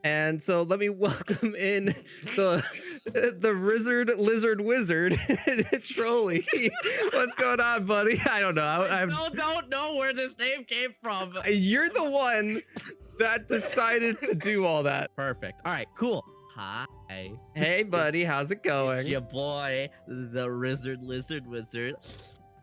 And so let me welcome in the Rizzard Lizard Wizard, Trolley. What's going on, buddy? I don't know. I don't know where this name came from. You're the one that decided to do all that. Perfect. All right, cool. Hi. Hey, buddy. How's it going? It's your boy, the Rizzard Lizard Wizard.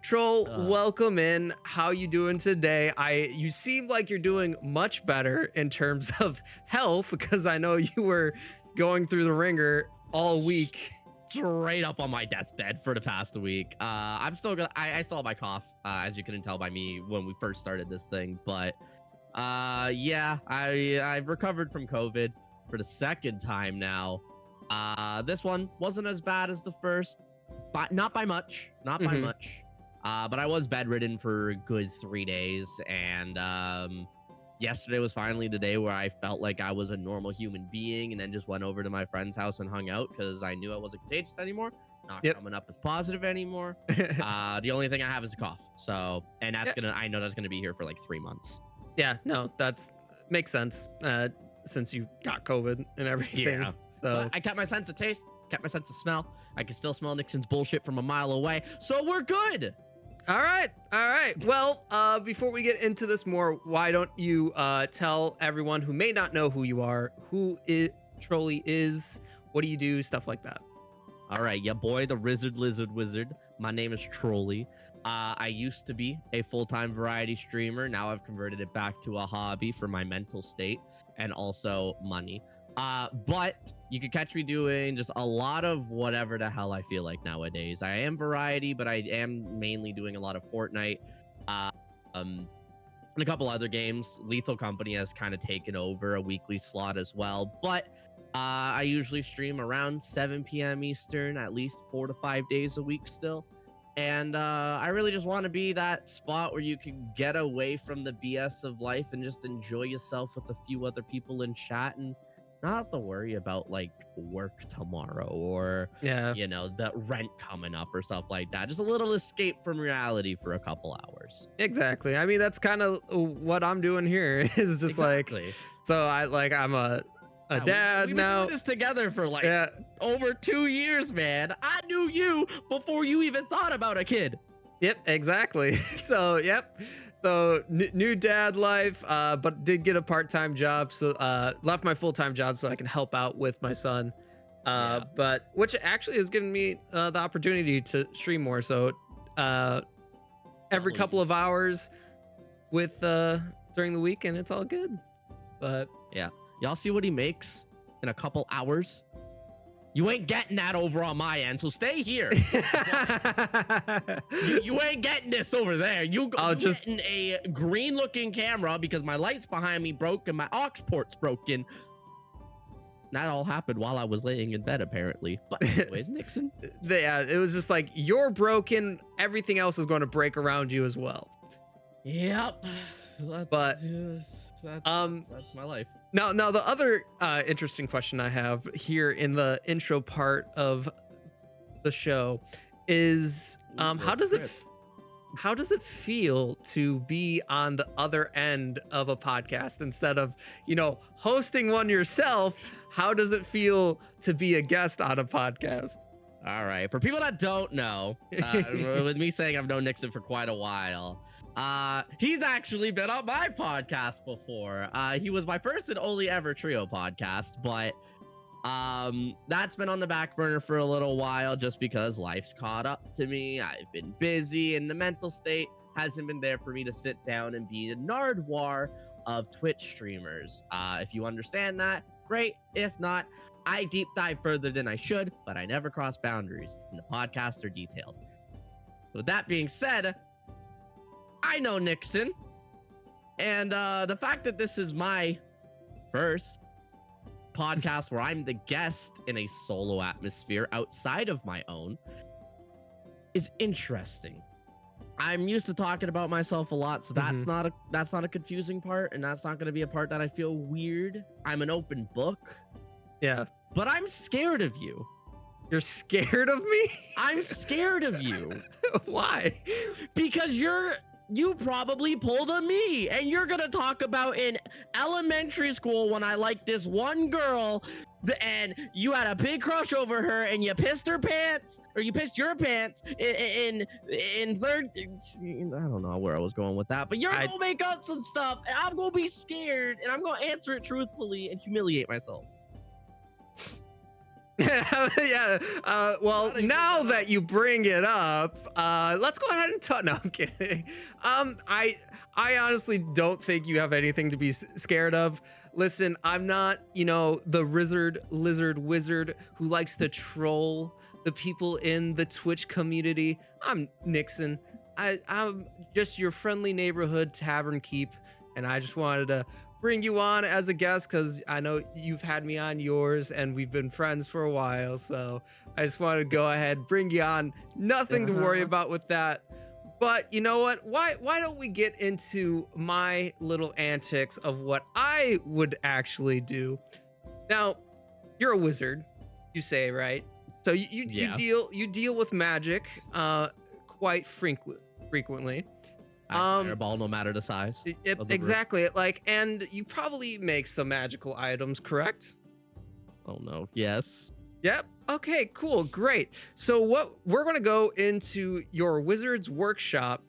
Troll, welcome in. How you doing today? You seem like you're doing much better in terms of health, because I know you were going through the ringer all week. Straight up on my deathbed for the past week. I'm still gonna. I still have my cough, as you couldn't tell by me when we first started this thing. But yeah, I've recovered from COVID for the second time now. This one wasn't as bad as the first, but not by much. Not by much. But I was bedridden for a good 3 days, and yesterday was finally the day where I felt like I was a normal human being, and then just went over to my friend's house and hung out because I knew I wasn't contagious anymore, not coming up as positive anymore. The only thing I have is a cough, so, and that's I know that's gonna be here for like 3 months. Yeah, no, makes sense since you got COVID and everything. Yeah, so but I kept my sense of taste, kept my sense of smell. I can still smell Nixon's bullshit from a mile away, so we're good. All right. Well, before we get into this more, why don't you tell everyone who may not know who you are, who Trolley is, what do you do, stuff like that. All right, yeah, boy, the Rizzard Lizard Wizard. My name is Trolley. I used to be a full-time variety streamer. Now I've converted it back to a hobby for my mental state and also money. But you can catch me doing just a lot of whatever the hell I feel like nowadays. I am variety, but I am mainly doing a lot of Fortnite, and a couple other games. Lethal Company has kind of taken over a weekly slot as well, but I usually stream around 7 p.m. Eastern, at least 4 to 5 days a week still. And I really just want to be that spot where you can get away from the BS of life and just enjoy yourself with a few other people in chat and not have to worry about like work tomorrow or you know, the rent coming up or stuff like that. Just a little escape from reality for a couple hours. Exactly. I mean, that's kind of what I'm doing here is just like, so I'm a dad we've now. Been doing this together for like over 2 years, man. I knew you before you even thought about a kid. Yep, exactly. So so new dad life, but did get a part-time job, so left my full-time job so I can help out with my son, but which actually has given me the opportunity to stream more, so every couple of hours with during the week, and it's all good. But yeah, y'all see what he makes in a couple hours? You ain't getting that over on my end, so stay here. you ain't getting this over there. You're getting a green-looking camera because my lights behind me broke and my aux port's broken. That all happened while I was laying in bed, apparently. But anyways, Nixon. Yeah, it was just like, you're broken. Everything else is going to break around you as well. Yep. But that's my life. Now the other interesting question I have here in the intro part of the show is how does it feel to be on the other end of a podcast instead of, you know, hosting one yourself? How does it feel to be a guest on a podcast? All right, for people that don't know, with me saying I've known Nixon for quite a while, he's actually been on my podcast before. He was my first and only ever trio podcast, but that's been on the back burner for a little while just because life's caught up to me. I've been busy and the mental state hasn't been there for me to sit down and be the Nardwuar of Twitch streamers. If you understand that, great. If not, I deep dive further than I should, but I never cross boundaries, and the podcasts are detailed. With that being said, I know Nixon, and the fact that this is my first podcast where I'm the guest in a solo atmosphere outside of my own is interesting. I'm used to talking about myself a lot, so that's not a confusing part, and that's not going to be a part that I feel weird. I'm an open book. Yeah. But I'm scared of you. You're scared of me? I'm scared of you. Why? Because you're you probably pulled a me, and you're gonna talk about in elementary school when I liked this one girl, and you had a big crush over her, and you pissed her pants, or you pissed your pants in third. I don't know where I was going with that, but you're gonna make up some stuff, and I'm gonna be scared, and I'm gonna answer it truthfully and humiliate myself. Yeah. Well, now that you bring it up, let's go ahead and talk. No, I'm kidding. I honestly don't think you have anything to be scared of. Listen, I'm not, the Rizzard Lizard Wizard who likes to troll the people in the Twitch community. I'm Nixon. I'm just your friendly neighborhood tavern keep, and I just wanted to bring you on as a guest because I know you've had me on yours and we've been friends for a while, so I just wanted to go ahead, bring you on. Nothing to worry about with that. But you know what, why don't we get into my little antics of what I would actually do. Now, you're a wizard, you say, right? So you deal with magic quite frequently. Fireball, no matter the size. Exactly. And you probably make some magical items, correct? Oh no. Yes. Yep. Okay, cool. Great. So we're going to go into your wizard's workshop,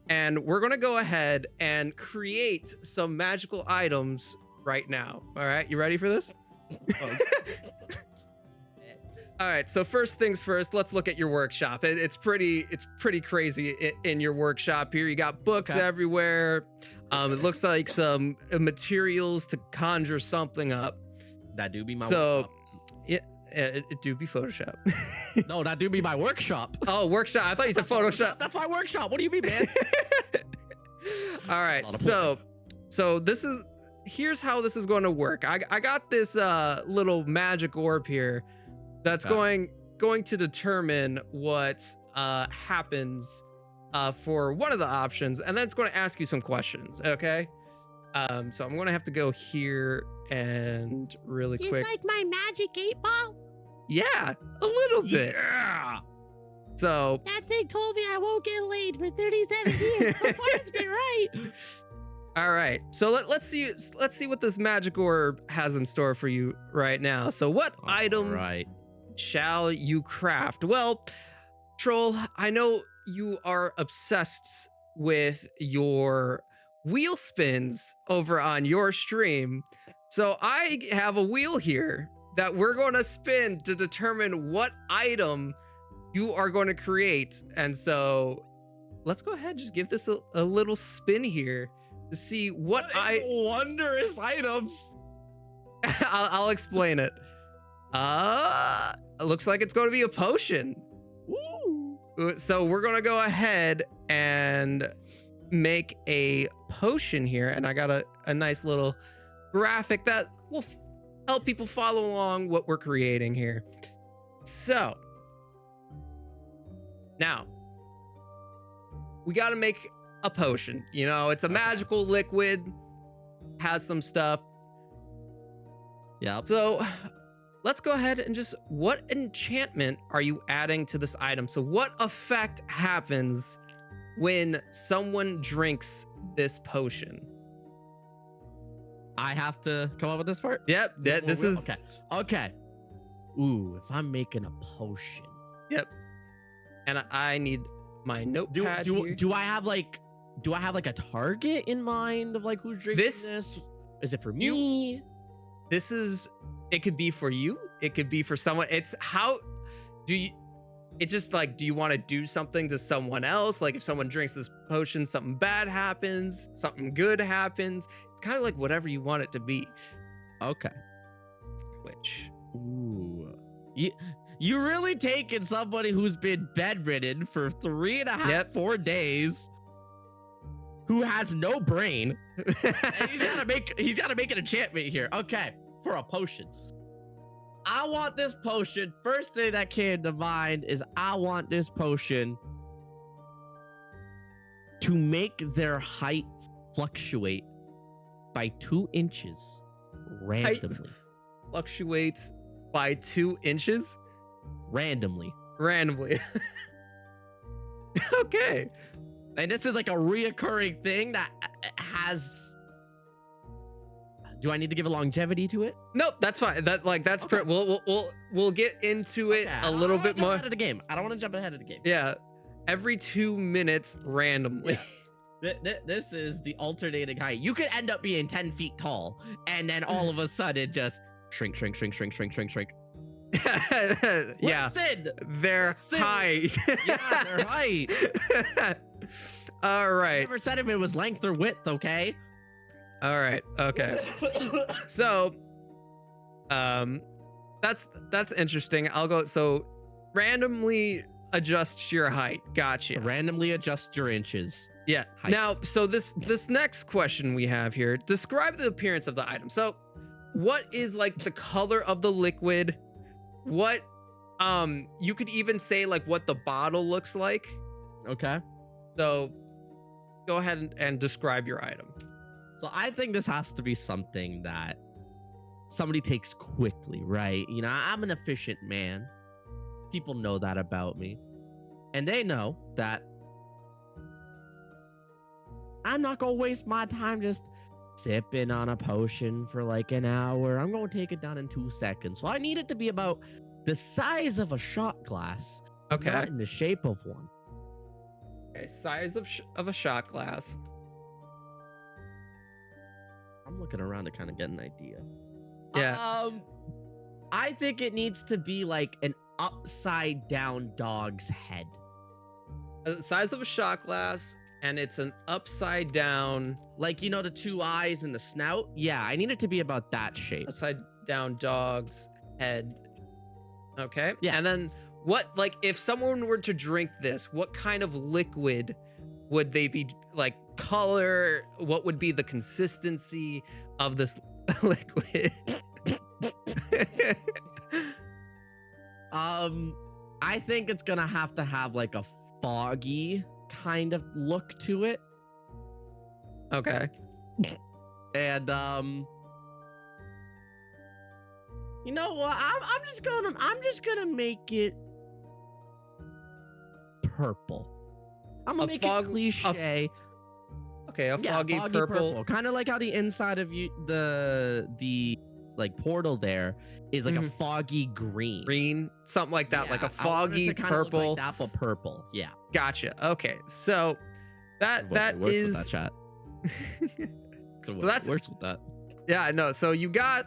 and we're going to go ahead and create some magical items right now. All right. You ready for this? All right, so first things first, let's look at your workshop. It's pretty crazy in your workshop here. You got books everywhere. It looks like some materials to conjure something up. That do be my workshop. Yeah, it do be Photoshop. No, that do be my workshop. Oh, workshop. I thought you said Photoshop. That's my workshop. What do you mean, man? All right, so here's how this is going to work. I got this little magic orb here that's going to determine what happens for one of the options, and then it's going to ask you some questions, okay? So I'm going to have to go here and really quick. Like my magic 8-ball? Yeah, a little bit. Yeah. So that thing told me I won't get laid for 37 years. So far it's been right. All right, so let's see what this magic orb has in store for you right now. So what item shall you craft? Well, Troll, I know you are obsessed with your wheel spins over on your stream. So I have a wheel here that we're going to spin to determine what item you are going to create. And so let's go ahead and just give this a little spin here to see what wondrous items. I'll explain it. It looks like it's going to be a potion. Woo. So we're going to go ahead and make a potion here, and I got a nice little graphic that will help people follow along what we're creating here. So now we got to make a potion. It's a magical liquid, has some stuff. Yep. So let's go ahead and what enchantment are you adding to this item? So what effect happens when someone drinks this potion? I have to come up with this part? Yep. This is okay. Ooh, if I'm making a potion. Yep. And I need my notepad here. Do I have like a target in mind of like who's drinking this? Is it for me? It could be for you. It could be for someone. It's how do you, it's just like, do you want to do something to someone else? Like if someone drinks this potion, something bad happens, something good happens. It's kind of like whatever you want it to be. Okay. Ooh. You really taking somebody who's been bedridden for 3.5, 4 days, who has no brain, and he's gotta make an enchantment here. Okay, for a potion. I want this potion. First thing that came to mind is I want this potion to make their height fluctuate by 2 inches randomly. Fluctuates by 2 inches? Randomly. Okay. And this is like a reoccurring thing that has. Do I need to give a longevity to it? Nope, that's fine. That's Okay. we'll get into it a little bit more. Ahead of the game. I don't want to jump ahead of the game. Yeah, every 2 minutes randomly. This is the alternating height. You could end up being 10 feet tall, and then all of a sudden just shrink. Yeah, Listen, their Listen. height. yeah, their height. All I right. never said if it was length or width, okay? All right. Okay. So, that's interesting. I'll go. So, randomly adjust your height. Gotcha. Randomly adjust your inches. Yeah. Height. Now, so this next question we have here, describe the appearance of the item. So, what is like the color of the liquid? What you could even say like what the bottle looks like. Okay. So, go ahead and describe your item. So I think this has to be something that somebody takes quickly, right? You know, I'm an efficient man. People know that about me. And they know that I'm not going to waste my time just sipping on a potion for like an hour. I'm going to take it down in 2 seconds. So I need it to be about the size of a shot glass. Okay. Not in the shape of one. Okay. Size of a shot glass. I'm looking around to kind of get an idea. Yeah. I think it needs to be like an upside down dog's head. Size of a shot glass, and it's an upside down. Like, you know, the 2 eyes and the snout? Yeah, I need it to be about that shape. Upside down dog's head. Okay. Yeah. And then what, like, if someone were to drink this, what kind of liquid would they be, like, color? What would be the consistency of this liquid? I think it's gonna have to have like a foggy kind of look to it. Okay. And you know what? I'm just gonna make it purple. I'm gonna make it cliche. Okay, a Yeah, foggy purple. kind of like how the inside of you the like portal there is like a foggy green, Something like that, like a Yeah, I want it foggy to kinda look purple. like that, but purple. Yeah. Gotcha. Okay, so that Works is. with that chat. So that's- works with that. Yeah, I know. So you got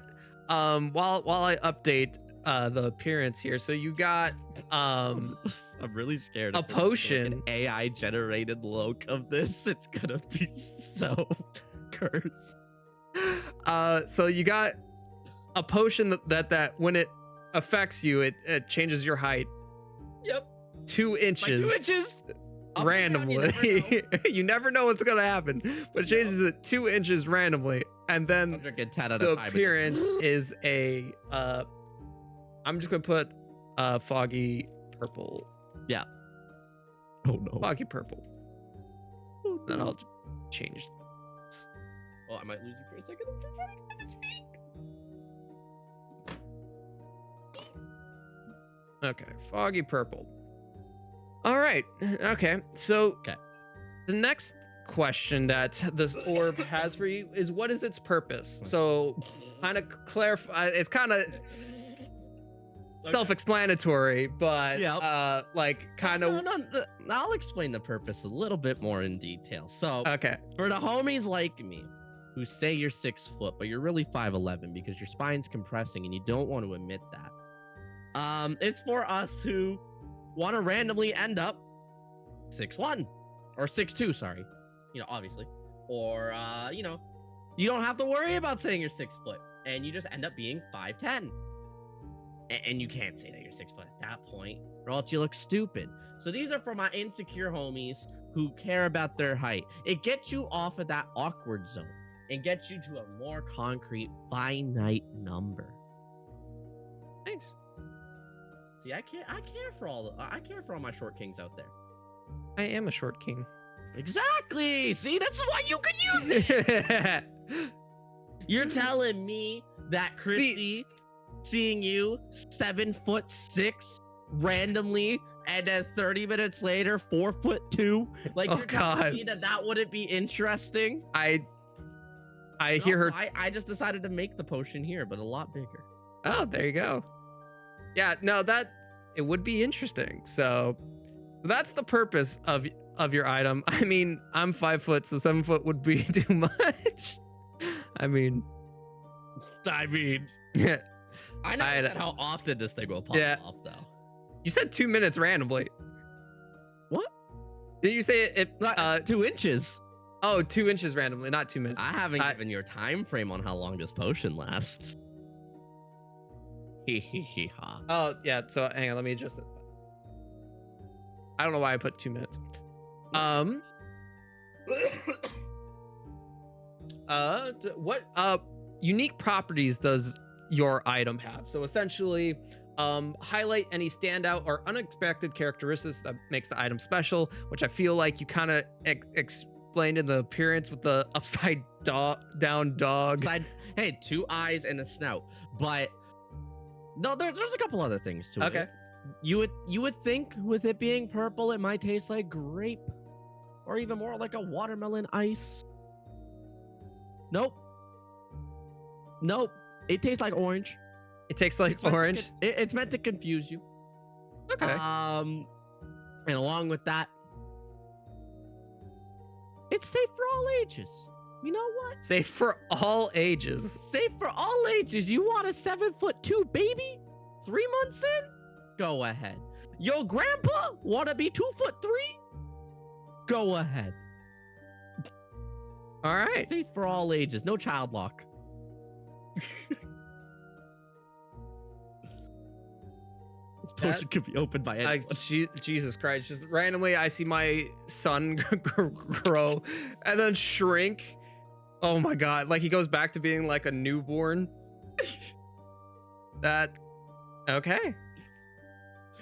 while I update the appearance here, so you got I'm really scared. a if there's, like, potion. an AI generated look of this. It's gonna be so cursed. So you got a potion that when it affects you, it changes your height Yep. 2 By inches 2 inches. Up and down, randomly. you never know. You never know what's gonna happen, but it changes it 2 inches randomly, and then I'm drinking 10 at the a time. appearance is a I'm just gonna put foggy purple. Oh no. Foggy purple. Oh, Then no. I'll change. Oh, I might lose you for a second. I'm just trying to finish me. Okay, foggy purple. All right. Okay. So Okay. the next question that this orb has for you is, what is its purpose? So kind of clarify. It's kind of self-explanatory, but Yep. like kind of. No, I'll explain the purpose a little bit more in detail. So, Okay. for the homies like me who say you're 6 foot, but you're really 5'11" because your spine's compressing and you don't want to admit that. It's for us who want to randomly end up 6'1" or 6'2", sorry. You know, obviously. Or, you know, you don't have to worry about saying you're 6 foot and you just end up being 5'10". And you can't say that you're 6 foot at that point, or else you look stupid. So these are for my insecure homies who care about their height. It gets you off of that awkward zone and gets you to a more concrete, finite number. Thanks. See, I care for all my short kings out there. I am a short king. Exactly. See, this is why you could use it. You're telling me that Chrissy, seeing you 7'6", randomly And then 30 minutes later, 4'2". Like, Oh, you're telling God. me that wouldn't be interesting? I hear her. I just decided to make the potion here, but a lot bigger. Oh, there you go. Yeah, no, it would be interesting. So that's the purpose of your item. I mean, I'm 5 foot, so 7 foot would be too much. I mean, yeah. I know I'd- how often this thing will pop Yeah. off, though. you said 2 minutes randomly. What? Did you say it? 2 inches. Oh, 2 inches randomly, not 2 minutes. I haven't given your time frame on how long this potion lasts. Ha. Oh, yeah. So hang on, let me adjust it. I don't know why I put 2 minutes. What unique properties does your item have? So essentially, highlight any standout or unexpected characteristics that makes the item special, which I feel like you kind of explained in the appearance with the upside down dog. Hey, 2 eyes and a snout. But no, there's a couple other things to it. Okay. You would think with it being purple, it might taste like grape, or even more like a watermelon ice. Nope. It tastes like orange. It tastes like orange. It's meant to confuse you. Okay. And along with that, it's safe for all ages. You know what? Safe for all ages. Safe for all ages. You want a 7'2" baby? 3 months in? Go ahead. Your grandpa wanna be 2'3"? Go ahead. All right. Safe for all ages. No child lock. This potion could be opened by anyone. Jesus Christ! Just randomly, I see my son grow and then shrink. Oh my God! Like he goes back to being like a newborn. Okay.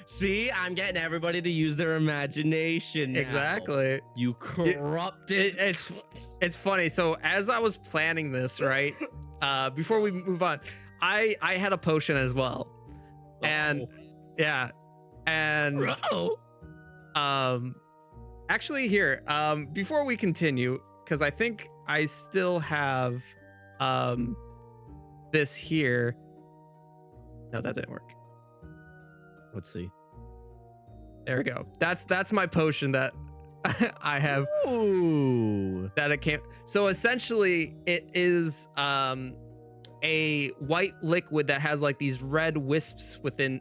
See, I'm getting everybody to use their imagination now. Exactly. You corrupted. It's funny. So as I was planning this, right, before we move on, I had a potion as well, and yeah, and actually here, before we continue, because I think I still have this here. No, that didn't work. Let's see. There we go. That's my potion that I have. Ooh. That it can't. So essentially, it is a white liquid that has like these red wisps within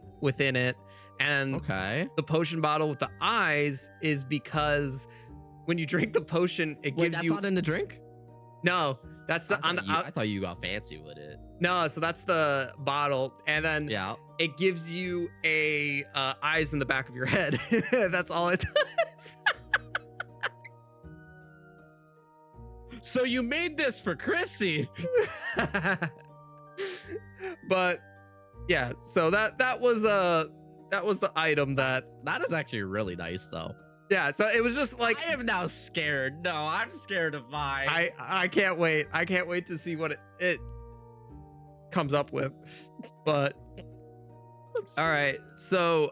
it, and Okay. the potion bottle with the eyes is because when you drink the potion, it Wait, gives that's you. not in the drink? No, that's the on the. I thought you got fancy with it. No, so that's the bottle, and then Yeah. it gives you a eyes in the back of your head. That's all it does. So you made this for Chrissy. But yeah, so that was the item that. That is actually really nice, though. Yeah, so it was just like I am now scared. No, I'm scared of mine. I can't wait. I can't wait to see what it comes up with. But all right, so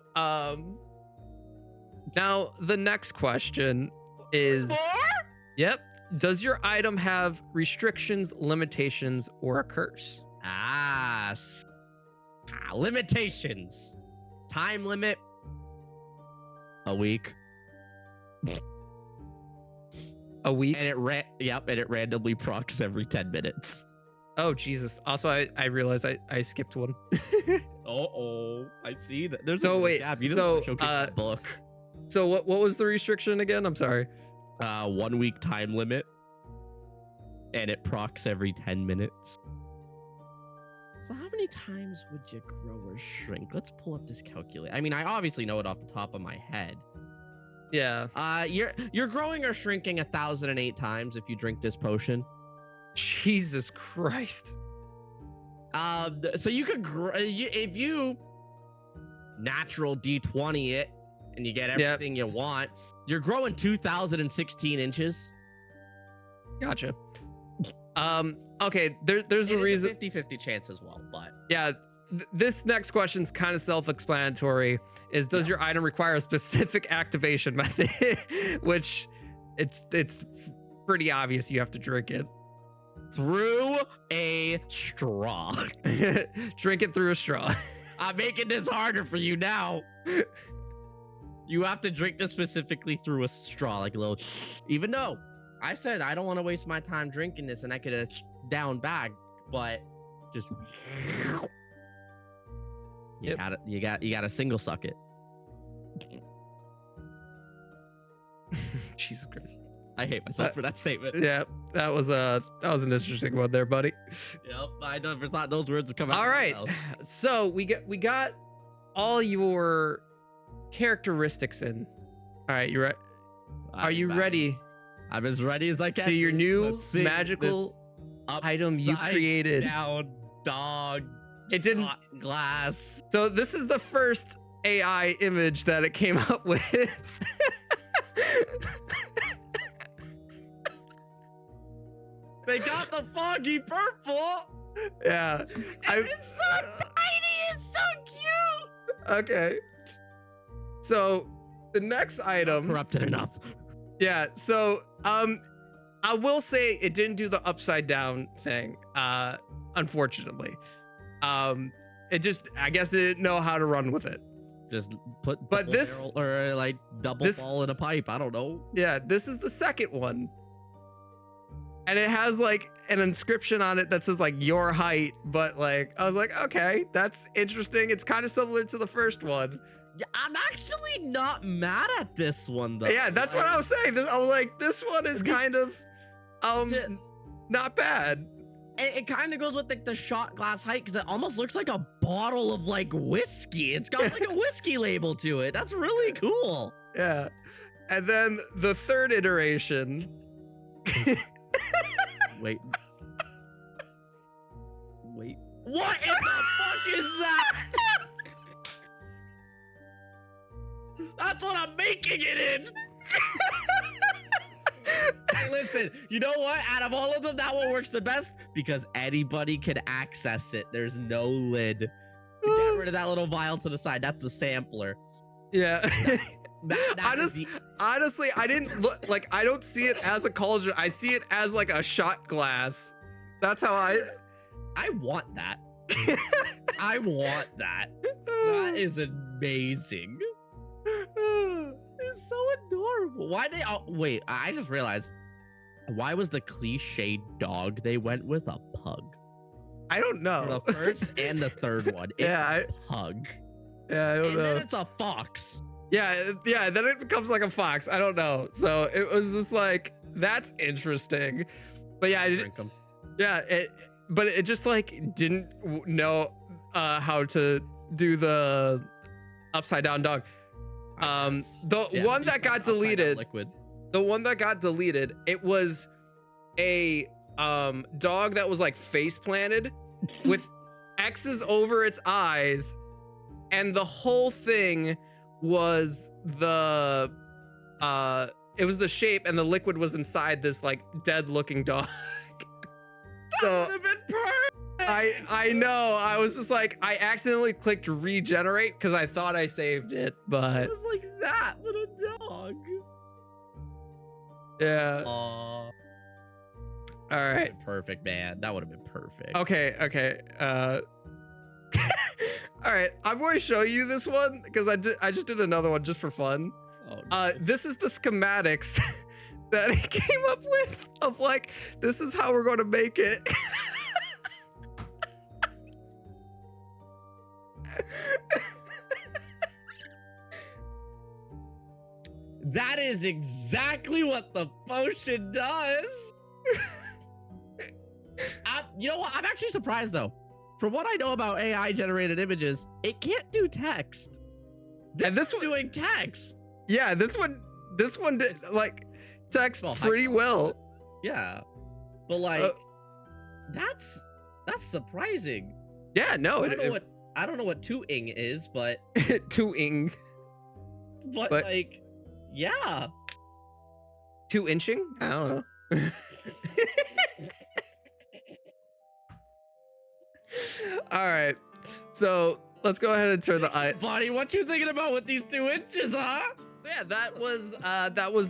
now the next question is, yep, does your item have restrictions, limitations, or a curse? Limitations. Time limit. A week. A week? And it randomly procs every 10 minutes. Oh Jesus! Also, I realized I skipped one. I see that. There's So a wait, gap. You so, didn't showcase the book. So what was the restriction again? I'm sorry. 1 week time limit, and it procs every 10 minutes. So how many times would you grow or shrink? Let's pull up this calculator. I mean, I obviously know it off the top of my head. Yeah. You're growing or shrinking 1,008 times if you drink this potion. Jesus Christ. So you could grow if you natural D20 it and you get everything you want. You're growing 2,016 inches. Gotcha. Okay, there's a reason. 50-50 chance as well, but Yeah, this next question's kind of self-explanatory. Does your item require a specific activation method? Which it's pretty obvious you have to drink it. Through a straw. Drink it through a straw. I'm making this harder for you now. You have to drink this specifically through a straw, like a little. Even though I said I don't want to waste my time drinking this, and I could have down bag, but just you got to single suck it. Jesus Christ. I hate myself for that statement. Yeah, that was an interesting one there, buddy. Yep, I never thought those words would come out. All right, so we got all your characteristics in. All right, you ready? Are you ready? I'm as ready as I can. So your new magical item you created. Down dog. It didn't glass. So this is the first AI image that it came up with. They got the foggy purple. Yeah. It's so tiny. It's so cute. Okay. So the next item. Corrupted enough. Yeah. So I will say it didn't do the upside down thing. Unfortunately. It just, I guess it didn't know how to run with it. Just put but this or like double ball in a pipe. I don't know. Yeah, this is the second one. And it has like an inscription on it that says like your height, but like I was like, okay, that's interesting. It's kind of similar to the first one. Yeah, I'm actually not mad at this one though. Yeah, that's what I was saying. I was like, this one is kind of not bad. It kind of goes with like the shot glass height because it almost looks like a bottle of like whiskey. It's got like a whiskey label to it. That's really cool. Yeah. And then the third iteration. Wait. What in the fuck is that? That's what I'm making it in. Hey, listen, you know what? Out of all of them, that one works the best because anybody can access it. There's no lid. Get rid of that little vial to the side. That's the sampler. Yeah. Honestly, I didn't look like, I don't see it as a cauldron. I see it as like a shot glass. That's how I want that. I want that. That is amazing. It's so adorable. Why they wait, I just realized, why was the cliche dog they went with a pug? I don't know. For the first and the third one. It's a pug. Yeah, I don't know. And then it's a fox. Yeah, then it becomes like a fox. I don't know. So it was just like, that's interesting. But yeah, but it just like didn't know how to do the upside down dog. The one that got deleted, it was a dog that was like face planted with X's over its eyes, and the whole thing was the shape, and the liquid was inside this like dead looking dog. So would have been perfect. I know. I was just like, I accidentally clicked regenerate because I thought I saved it, but it was like that with a dog. Yeah. All right. Perfect, man. That would have been perfect. Okay. All right. I'm going to show you this one because I just did another one just for fun. Oh, no. This is the schematics that he came up with of like, this is how we're going to make it. That is exactly what the potion does. You know what? I'm actually surprised though. From what I know about AI generated images, it can't do text. And this one's doing text. Yeah, this one did like text pretty well. Yeah, but like that's surprising. Yeah, no, I don't know what two-ing is, but two-ing. But like, yeah. 2-inching? I don't know. All right. So let's go ahead and turn the eye. Buddy, what you thinking about with these 2 inches, huh? Yeah, that was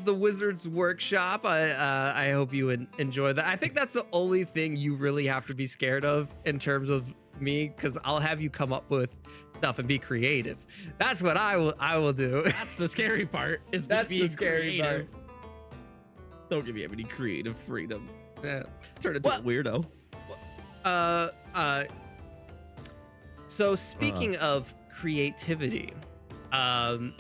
the Wizard's Workshop. I hope you enjoy that. I think that's the only thing you really have to be scared of in terms of me, because I'll have you come up with stuff and be creative. That's what I will do. That's the scary part. Is That's being the scary creative. Don't give me any creative freedom. Yeah. Turn into What? a weirdo. So speaking of creativity, and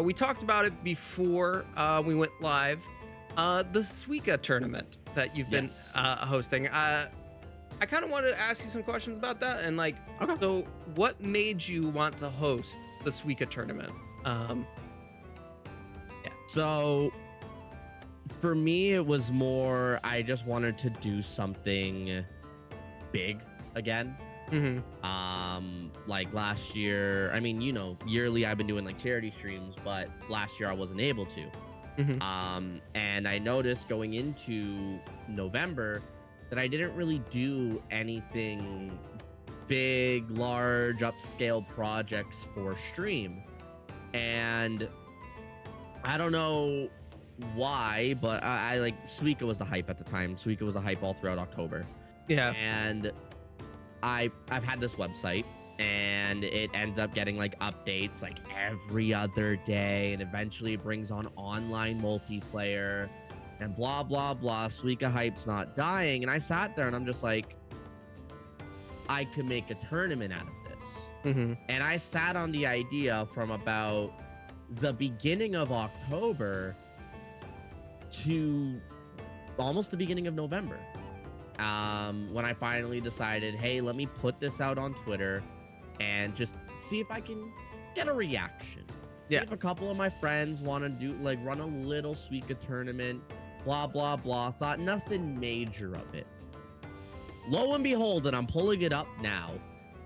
we talked about it before we went live, the Suika tournament that you've been Yes. hosting. I kind of wanted to ask you some questions about that, and like, Okay. so what made you want to host the Suika tournament? So for me, it was more, I just wanted to do something big again. Like last year, I mean, you know, yearly I've been doing like charity streams, but last year I wasn't able to. And I noticed going into November that I didn't really do anything big, large, upscale projects for stream. And I don't know why, but I like Suika was the hype at the time. Suika was the hype all throughout October. Yeah. And I've had this website, and it ends up getting like updates like every other day, and eventually it brings on online multiplayer and blah blah blah. Suika hype's not dying. And I sat there and I'm just like, I could make a tournament out of this. And I sat on the idea from about the beginning of October to almost the beginning of November, when I finally decided, hey, let me put this out on Twitter and just see if I can get a reaction. See Yeah. if a couple of my friends want to do like run a little Suika tournament, blah blah blah. Thought nothing major of it. Lo and behold, and I'm pulling it up now.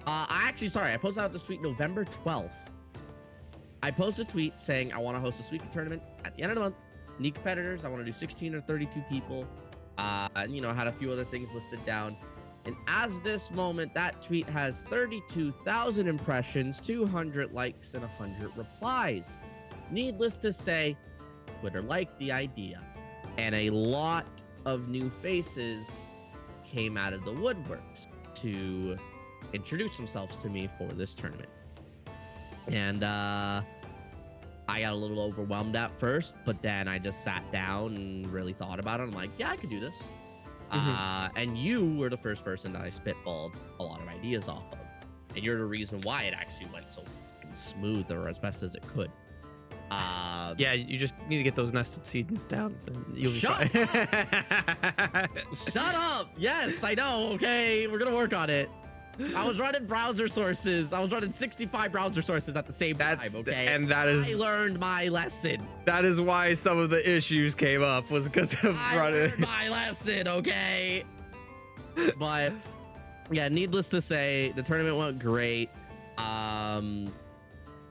I posted out this tweet November 12th. I posted a tweet saying I want to host a Suika tournament at the end of the month. Need competitors. I want to do 16 or 32 people. And you know, I had a few other things listed down. And as this moment, that tweet has 32,000 impressions, 200 likes, and 100 replies. Needless to say, Twitter liked the idea. And a lot of new faces came out of the woodworks to introduce themselves to me for this tournament. And I got a little overwhelmed at first, but then I just sat down and really thought about it. I'm like, yeah, I could do this. And you were the first person that I spitballed a lot of ideas off of. And you're the reason why it actually went so smooth, or as best as it could. Yeah, you just need to get those nested seeds down, then you'll be Shut fine. Shut up! Yes, I know, okay? We're gonna work on it. I was running browser sources. I was running 65 browser sources at the same time, okay? And that is I learned my lesson. that is why some of the issues came up, was because of I running. learned my lesson, okay? But yeah, needless to say, the tournament went great.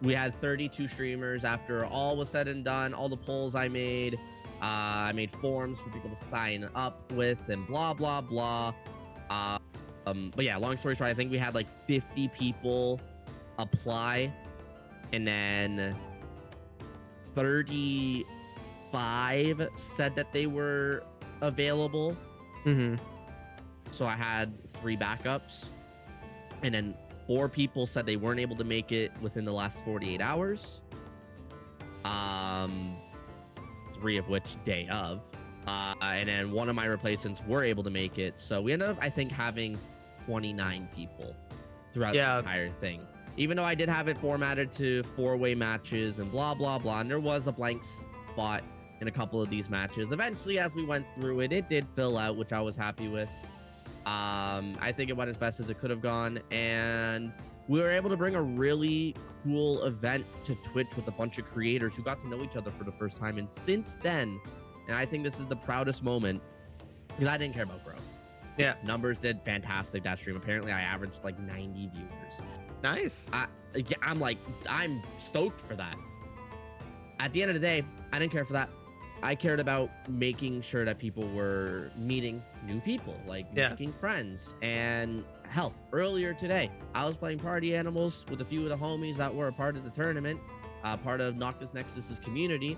We had 32 streamers after all was said and done. All the polls I made forms for people to sign up with, and blah blah blah. But yeah, long story short, I think we had like 50 people apply, and then 35 said that they were available. So I had 3 backups, and then 4 people said they weren't able to make it within the last 48 hours. 3 of which day of. And then one of my replacements were able to make it. So we ended up, I think, having 29 people throughout the entire thing. Even though I did have it formatted to 4-way matches and blah, blah, blah. And there was a blank spot in a couple of these matches. Eventually, as we went through it, it did fill out, which I was happy with. I think it went as best as it could have gone. And we were able to bring a really cool event to Twitch with a bunch of creators who got to know each other for the first time. And since then, and I think this is the proudest moment, because I didn't care about growth. Yeah. Numbers did fantastic that stream. Apparently, I averaged like 90 viewers. Nice. I'm stoked for that. At the end of the day, I didn't care for that. I cared about making sure that people were meeting new people, like making friends. And hell, earlier today, I was playing Party Animals with a few of the homies that were a part of the tournament, part of Noctis Nexus's community.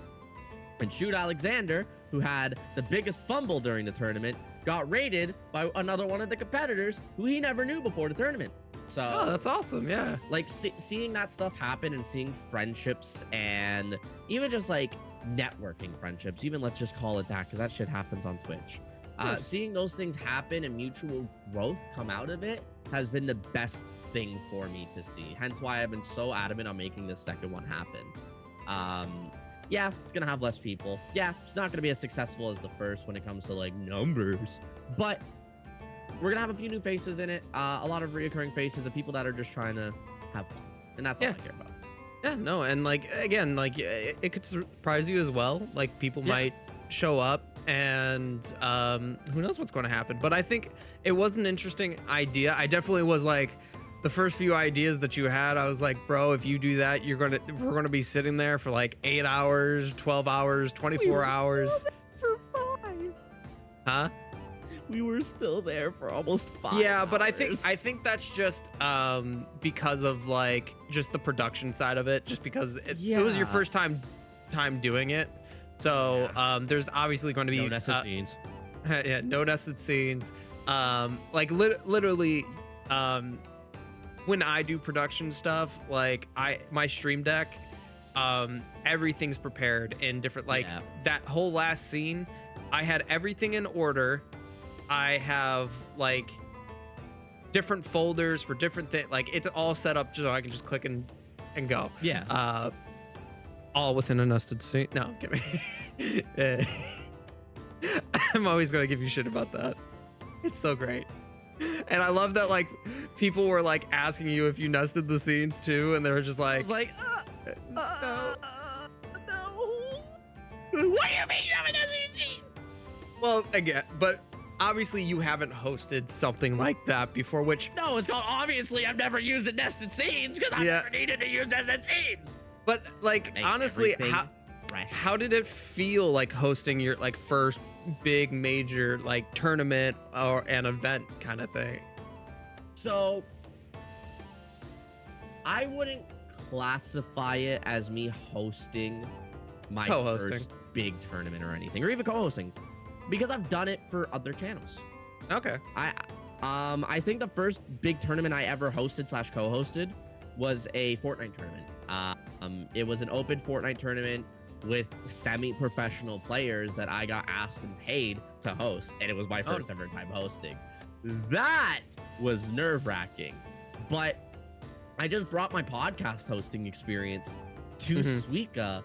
And Shoot Alexander, who had the biggest fumble during the tournament, got raided by another one of the competitors who he never knew before the tournament. So, oh, that's awesome. Yeah. Like seeing that stuff happen and seeing friendships and even just like networking friendships, even let's just call it that, because that shit happens on Twitch. Yes. Seeing those things happen and mutual growth come out of it has been the best thing for me to see. Hence why I've been so adamant on making this second one happen. Yeah, it's gonna have less people. Yeah, it's not gonna be as successful as the first when it comes to like numbers, but we're gonna have a few new faces in it, a lot of reoccurring faces of people that are just trying to have fun, and that's all I care about. Yeah, no, and like again, like it could surprise you as well. Like people might show up, and who knows what's going to happen. But I think it was an interesting idea. I definitely was like, the first few ideas that you had, I was like, bro, if you do that, we're gonna be sitting there for like 8 hours, 12 hours, 24 hours. For 5. Huh? We were still there for almost 5 Yeah, but hours. I think that's just because of like just the production side of it, just because it was your first time doing it. So there's obviously going to be no nested scenes. Yeah, no nested scenes. Like literally when I do production stuff, like my stream deck, everything's prepared in different, like that whole last scene, I had everything in order. I have like different folders for different things. Like it's all set up so I can just click and go. Yeah. All within a nested scene. No, I'm kidding. I'm always gonna give you shit about that. It's so great. And I love that like people were like asking you if you nested the scenes too, and they were just like, no. No. What do you mean you haven't nested your scenes? Well, again, but obviously you haven't hosted something like that before, which No, it's called obviously I've never used the nested scenes because I've never needed to use nested scenes. But like honestly, how did it feel like hosting your like first big major like tournament or an event kind of thing? So I wouldn't classify it as me hosting my first big tournament or anything, or even co-hosting, because I've done it for other channels. Okay. I think the first big tournament I ever hosted / co-hosted was a Fortnite tournament. It was an open Fortnite tournament with semi-professional players that I got asked and paid to host, and it was my first ever time hosting. That was nerve-wracking, but I just brought my podcast hosting experience to Suika.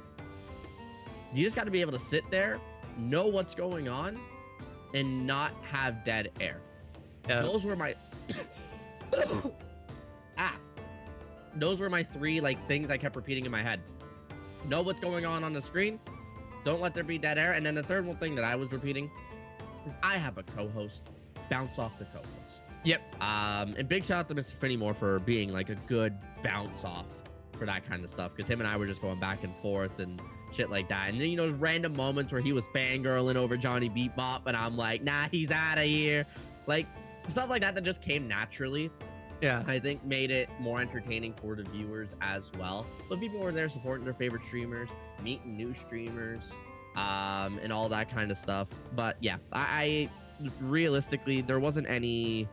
You just got to be able to sit there, know what's going on, and not have dead air. Those were my those were my 3 like things I kept repeating in my head. Know what's going on the screen, don't let there be dead air, and then the third one thing that I was repeating is I have a co-host. Bounce off the co-host. Yep. And big shout out to Mr. Finney Moore for being like a good bounce off for that kind of stuff, because him and I were just going back and forth and shit like that. And then, you know, those random moments where he was fangirling over Johnny Beat Bop, and I'm like, nah, he's out of here. Like stuff like that just came naturally. Yeah, I think made it more entertaining for the viewers as well. But people were there supporting their favorite streamers, meeting new streamers, and all that kind of stuff. But yeah, I realistically, there wasn't any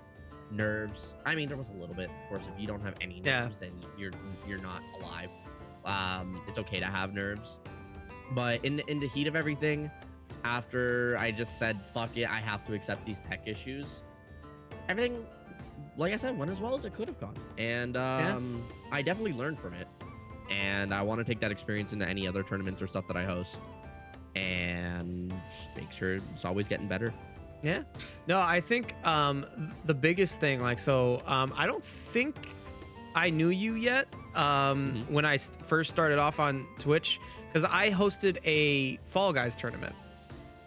nerves. I mean, there was a little bit, of course. If you don't have any nerves, then you're not alive. It's okay to have nerves, but in the heat of everything, after I just said fuck it, I have to accept these tech issues, everything, like I said, went as well as it could have gone. And I definitely learned from it, and I want to take that experience into any other tournaments or stuff that I host, and just make sure it's always getting better. Yeah. No, I think the biggest thing, like, so I don't think I knew you yet when I first started off on Twitch, because I hosted a Fall Guys tournament.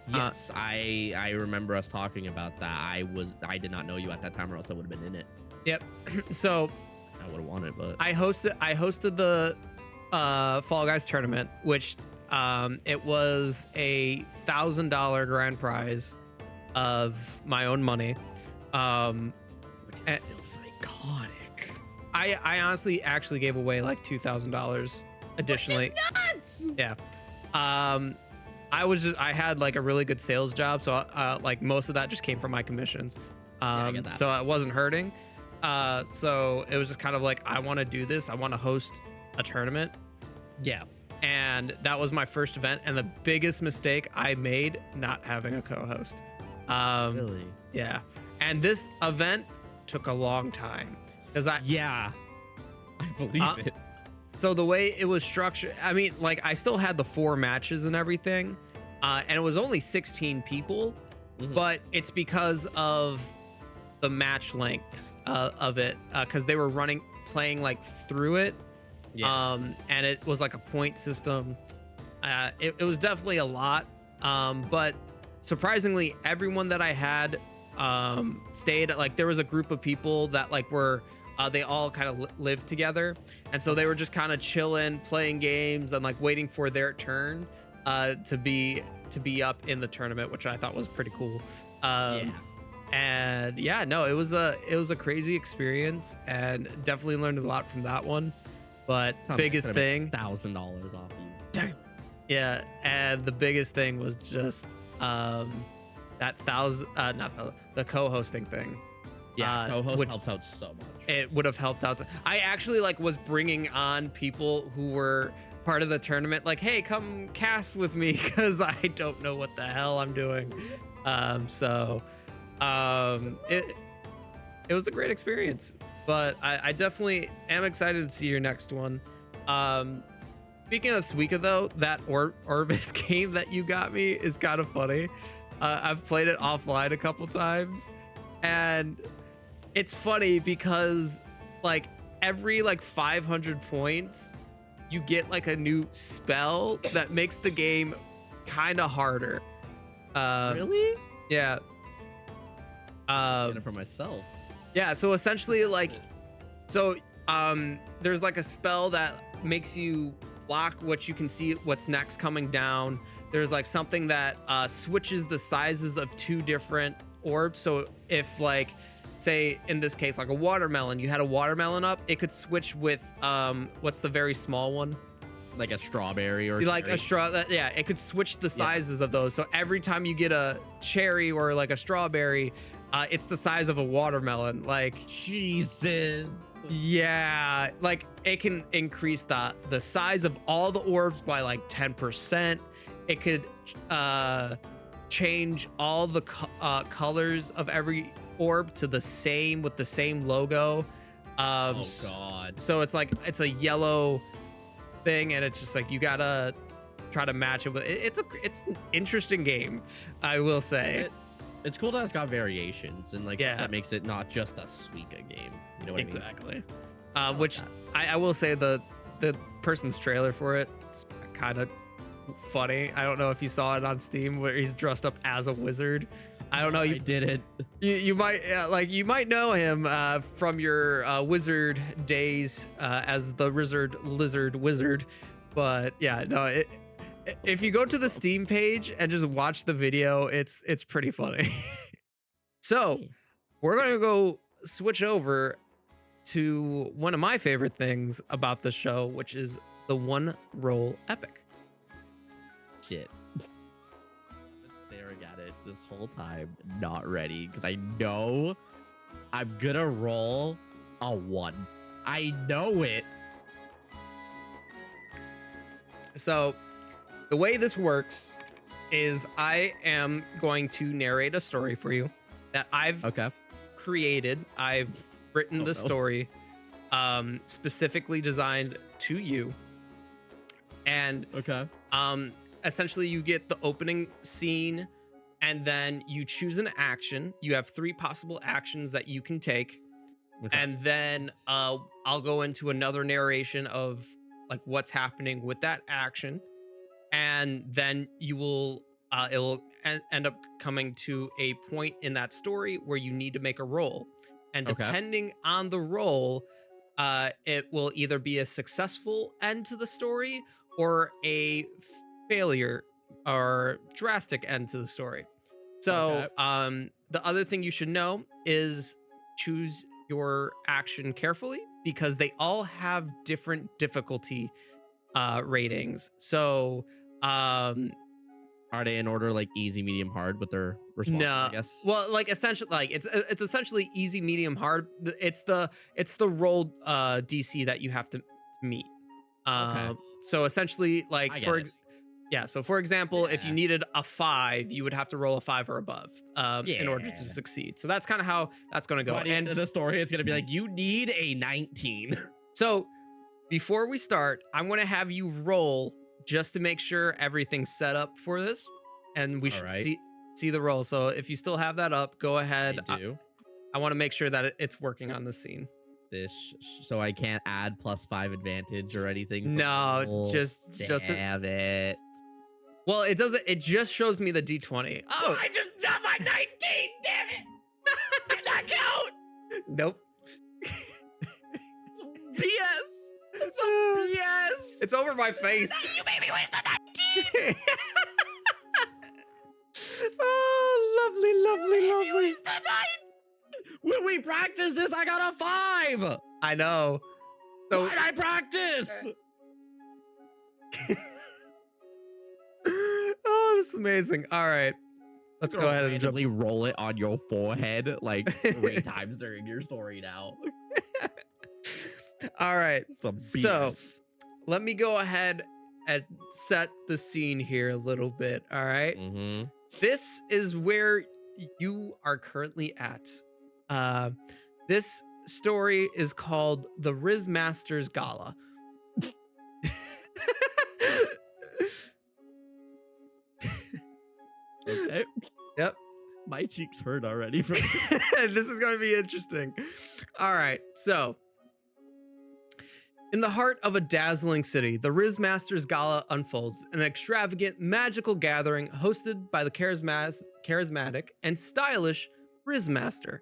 Yes, I remember us talking about that. I did not know you at that time, or else I would have been in it. Yep. So I would have won it, but I hosted the Fall Guys tournament, which It was a $1,000 grand prize of my own money. Which is still psychotic. I honestly actually gave away like $2,000 additionally. Nuts! Yeah. I had like a really good sales job, so like most of that just came from my commissions. I get that. So I wasn't hurting. So it was just kind of like, I want to do this. I want to host a tournament. Yeah. And that was my first event, and the biggest mistake I made, not having a co-host. Really? Yeah. And this event took a long time because Yeah. I believe it. so the way it was structured, I mean, like I still had the 4 matches and everything, and it was only 16 people, but it's because of the match lengths of it, because they were playing like through it. Yeah. And it was like a point system. It was definitely a lot, but surprisingly, everyone that I had stayed. Like there was a group of people that like were they all kind of lived together, and so they were just kind of chilling, playing games, and like waiting for their turn to be up in the tournament, which I thought was pretty cool. And yeah, no, it was a crazy experience, and definitely learned a lot from that one. But biggest thing, $1,000 off you. Damn. yeah, and the biggest thing was just that the co-hosting thing. Yeah, co-host which helps out so much. it would have helped out. I actually like was bringing on people who were part of the tournament, like, hey, come cast with me because I don't know what the hell I'm doing. It was a great experience, but I definitely am excited to see your next one. Speaking of Suika though, that Orbis game that you got me is kind of funny. I've played it offline a couple times, and it's funny because like every like 500 points you get like a new spell that makes the game kind of harder. Really? Yeah. Get it for myself. Yeah, so essentially like there's like a spell that makes you block what you can see what's next coming down. There's like something that switches the sizes of 2 different orbs. So if like, say in this case, like a watermelon, you had a watermelon up, it could switch with what's the very small one? Like a strawberry or Like cherry. a straw. Yeah, it could switch the sizes of those. So every time you get a cherry or like a strawberry, it's the size of a watermelon. Like, Jesus. yeah, like it can increase the size of all the orbs by like 10%. It could change all the colors of every orb to the same with the same logo. Oh God. So it's like it's a yellow thing, and it's just like you gotta try to match it with it's an interesting game, I will say. It's cool that it's got variations and like Yeah. that makes it not just a Suika game. You know what Exactly. I mean? Which I will say the person's trailer for it kind of funny. I don't know if you saw it on Steam where he's dressed up as a wizard. I don't know. I did it. You might you might know him from your wizard days as the Rizzard Lizard Wizard, but yeah, no. If you go to the Steam page and just watch the video, it's pretty funny. So we're gonna go switch over to one of my favorite things about the show, which is the one roll epic. Shit. Been staring at it this whole time, not ready, because I know I'm gonna roll a 1. I know it. So the way this works is I am going to narrate a story for you that I've Okay. created. I've written Oh, the no. story specifically designed to you. And Okay. essentially you get the opening scene, and then you choose an action. You have 3 possible actions that you can take. Okay. And then I'll go into another narration of like what's happening with that action, and then you will it will end up coming to a point in that story where you need to make a roll, and Okay. depending on the roll, it will either be a successful end to the story or a failure or drastic end to the story. So, the other thing you should know is choose your action carefully because they all have different difficulty ratings. So, Are they in order like easy, medium, hard with their response? no, I guess. well, like essentially, like it's essentially easy, medium, hard. It's the rolled DC that you have to meet. Okay. So essentially, like I get it. yeah. So for example, if you Yeah. needed a 5, you would have to roll a 5 or above in order to Yeah. succeed. So that's kind of how that's going to go. By the end And of the story, it's gonna be like you need a 19. so before we start, I'm going to have you roll just to make sure everything's set up for this, and we should Alright. see the roll. So if you still have that up, go ahead. I do. I want to make sure that it's working on the scene. This so I can't add +5 advantage or anything. for No, roll. just Damn it. well, it doesn't. It just shows me the D20. Oh, I just got my 19. Damn it! Did not count. nope. It's BS. It's BS. It's over my face. You made me waste the 19. Oh, lovely. Waste the 9. When we practice this, I got a 5. I know. So, Why did I practice? oh, this is amazing. All right, let's go ahead and jump. randomly roll it on your forehead like 3 times during your story now. All right, Some So- BS. let me go ahead and set the scene here a little bit. All right. Mhm. This is where you are currently at. This story is called the Rizzmaster's Gala. Okay. Yep. My cheeks hurt already from This is going to be interesting. All right. So, in the heart of a dazzling city, the Rizzmaster's Gala unfolds, an extravagant, magical gathering hosted by the charismatic and stylish Rizzmaster.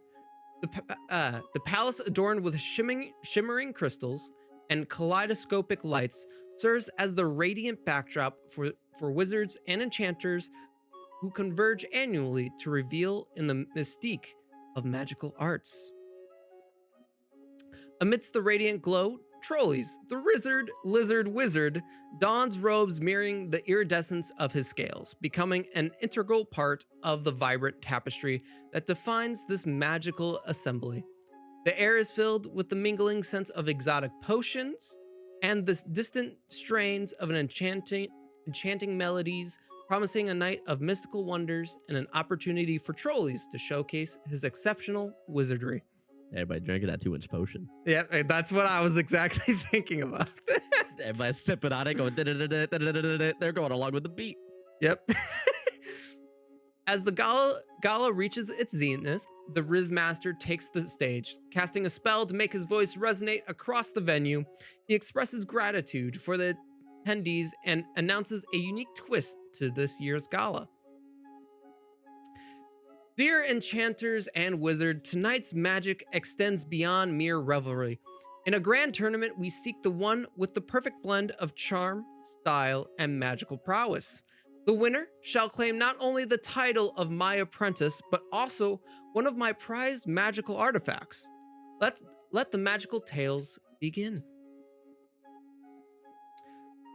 The palace, adorned with shimmering crystals and kaleidoscopic lights, serves as the radiant backdrop for wizards and enchanters who converge annually to reveal in the mystique of magical arts. Amidst the radiant glow, Trolleyzz, the Rizzard Lizard Wizard, dons robes mirroring the iridescence of his scales, becoming an integral part of the vibrant tapestry that defines this magical assembly. The air is filled with the mingling sense of exotic potions and the distant strains of an enchanting melodies, promising a night of mystical wonders and an opportunity for Trolleyzz to showcase his exceptional wizardry. Everybody drinking that 2-inch potion. Yeah, that's what I was exactly thinking about. Everybody sipping on it, going. They're going along with the beat. Yep. As the gala reaches its zenith, the Rizzmaster takes the stage, casting a spell to make his voice resonate across the venue. He expresses gratitude for the attendees and announces a unique twist to this year's gala. Dear enchanters and wizards, tonight's magic extends beyond mere revelry. In a grand tournament, we seek the one with the perfect blend of charm, style, and magical prowess. The winner shall claim not only the title of my apprentice, but also one of my prized magical artifacts. Let the magical tales begin.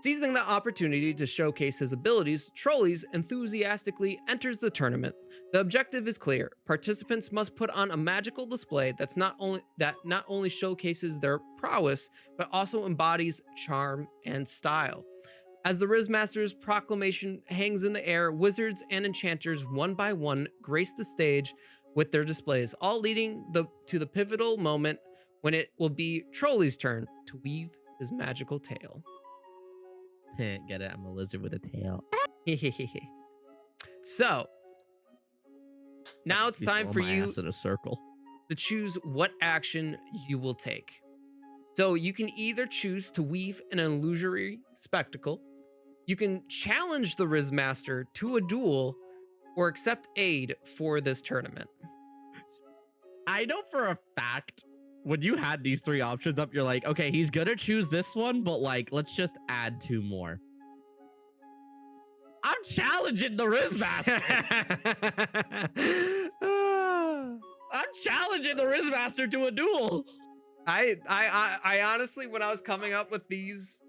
Seizing the opportunity to showcase his abilities, Trolleyzz enthusiastically enters the tournament. The objective is clear. Participants must put on a magical display that not only showcases their prowess, but also embodies charm and style. As the Rizzmaster's proclamation hangs in the air, wizards and enchanters one by one grace the stage with their displays, all leading to the pivotal moment when it will be Trolleyzz's turn to weave his magical tale. Get it? I'm a lizard with a tail. So, now it's time for you in a circle. to choose what action you will take. So you can either choose to weave an illusory spectacle, you can challenge the Rizzmaster to a duel, or accept aid for this tournament. I know for a fact when you had these 3 options up, you're like, okay, he's gonna choose this one, but like, let's just add 2 more. I'm challenging the Rizzmaster. I'm challenging the Rizzmaster to a duel. I honestly, when I was coming up with these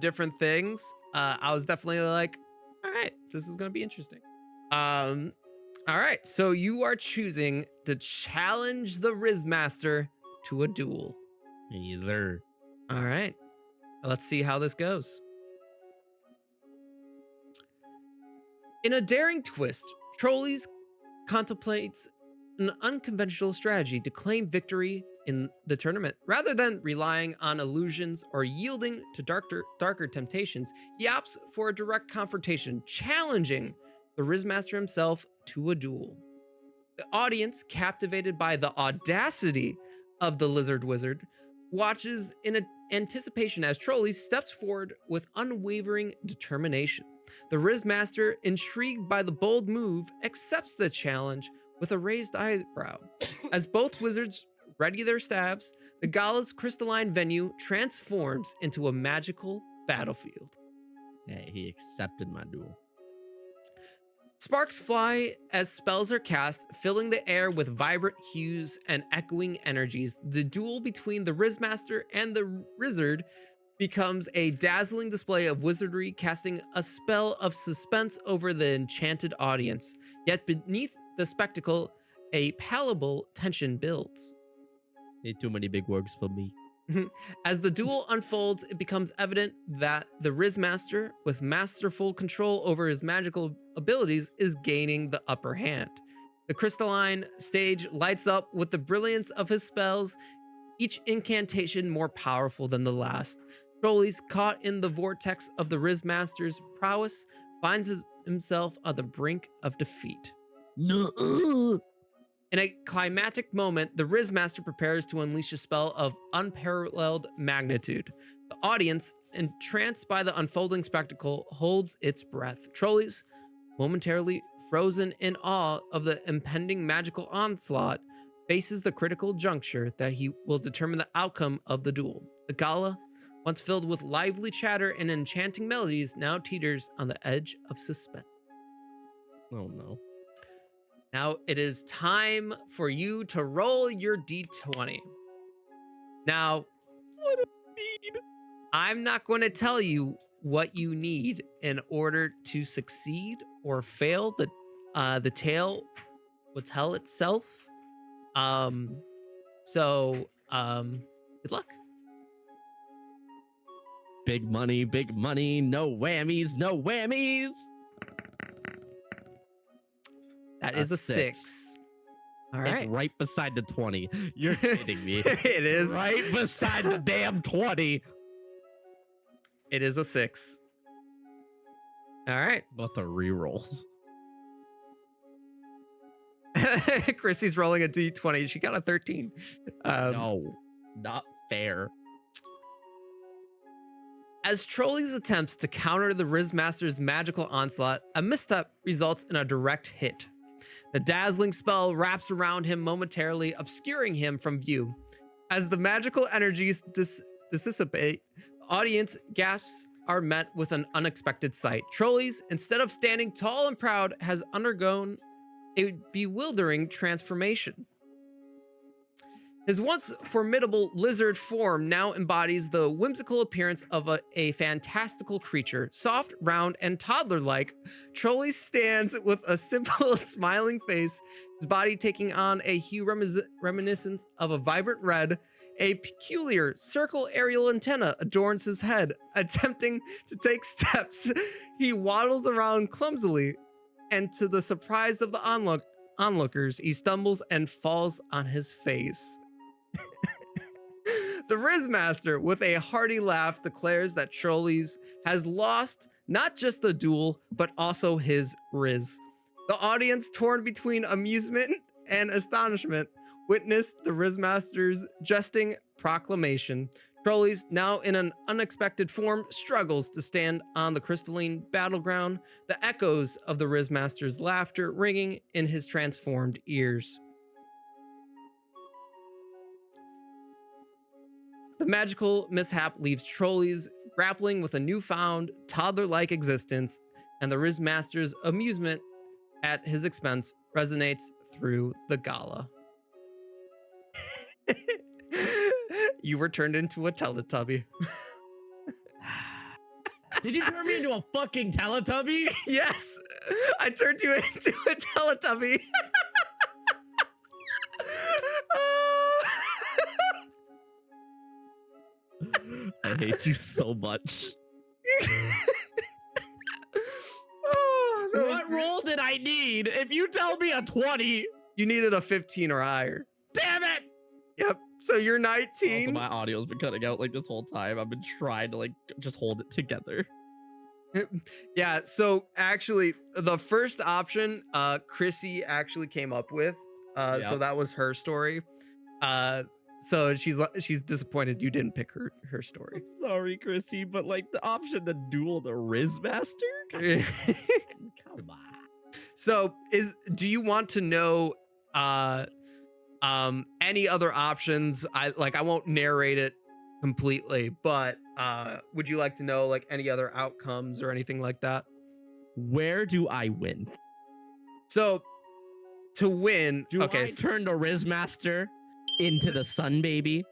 different things, I was definitely like, all right, this is gonna be interesting. All right, so you are choosing to challenge the Rizzmaster to a duel. Either. All right, let's see how this goes. In a daring twist, Trolleyzz contemplates an unconventional strategy to claim victory in the tournament. Rather than relying on illusions or yielding to darker temptations, he opts for a direct confrontation, challenging the Rizzmaster himself to a duel. The audience, captivated by the audacity of the Lizard Wizard, watches in anticipation as Trolleyzz steps forward with unwavering determination. The Rizzmaster, intrigued by the bold move, accepts the challenge with a raised eyebrow. As both wizards ready their staves, the gala's crystalline venue transforms into a magical battlefield. Hey, he accepted my duel. Sparks fly as spells are cast, filling the air with vibrant hues and echoing energies. The duel between the Rizzmaster and the Rizzard becomes a dazzling display of wizardry, casting a spell of suspense over the enchanted audience. Yet beneath the spectacle, a palpable tension builds. Too many big words for me. As the duel unfolds, it becomes evident that the Rizzmaster, with masterful control over his magical abilities, is gaining the upper hand. The crystalline stage lights up with the brilliance of his spells, each incantation more powerful than the last. Trolleyzz, caught in the vortex of the Rizzmaster's prowess, finds himself on the brink of defeat. No. In a climactic moment, the Rizzmaster prepares to unleash a spell of unparalleled magnitude. The audience, entranced by the unfolding spectacle, holds its breath. Trolleyzz, momentarily frozen in awe of the impending magical onslaught, faces the critical juncture that he will determine the outcome of the duel. The gala, once filled with lively chatter and enchanting melodies, now teeters on the edge of suspense. Oh no. Now it is time for you to roll your d20. Now, What a need. I'm not going to tell you what you need in order to succeed or fail. The tale will tell itself. So good luck. Big money, no whammies, no whammies. That is a 6. All It's right. right beside the 20. You're kidding me. It is. Right beside the damn 20. It is a 6. All right. About to reroll. Chrissy's rolling a d20. She got a 13. No, not fair. As Trolleyzz attempts to counter the Rizzmaster's magical onslaught, a misstep results in a direct hit. The dazzling spell wraps around him, momentarily obscuring him from view. As the magical energies dissipate, the audience gasps are met with an unexpected sight. Trolleyzz, instead of standing tall and proud, has undergone a bewildering transformation. His once formidable lizard form now embodies the whimsical appearance of a fantastical creature. Soft, round, and toddler-like, Trolleyzz stands with a simple, smiling face, his body taking on a hue reminiscent of a vibrant red. A peculiar circle aerial antenna adorns his head. Attempting to take steps, he waddles around clumsily, and to the surprise of the onlookers, he stumbles and falls on his face. The Rizzmaster, with a hearty laugh, declares that Trolleyzz has lost not just the duel, but also his Riz. The audience, torn between amusement and astonishment, witnessed the Rizzmaster's jesting proclamation. Trolleyzz, now in an unexpected form, struggles to stand on the crystalline battleground, the echoes of the Rizzmaster's laughter ringing in his transformed ears. The magical mishap leaves Trolleyzz grappling with a newfound toddler-like existence, and the Rizzmaster's amusement at his expense resonates through the gala. You were turned into a Teletubby. Did you turn me into a fucking Teletubby? Yes, I turned you into a Teletubby. I hate you so much. Oh, no. What roll did I need? If you tell me a 20, You needed a 15 or higher. damn it! Yep. So you're Also, 19. my audio's been cutting out like this whole time. I've been trying to like just hold it together. Yeah. So actually, the first option, Chrissy actually came up with. So Yep. that was her story. So she's disappointed you didn't pick her story. Sorry, Chrissy, but like the option to duel the Rizzmaster? Come on. So do you want to know any other options? I won't narrate it completely, but would you like to know like any other outcomes or anything like that? Where do I win? So to win, Do okay. I turn the Rizzmaster into the sun baby?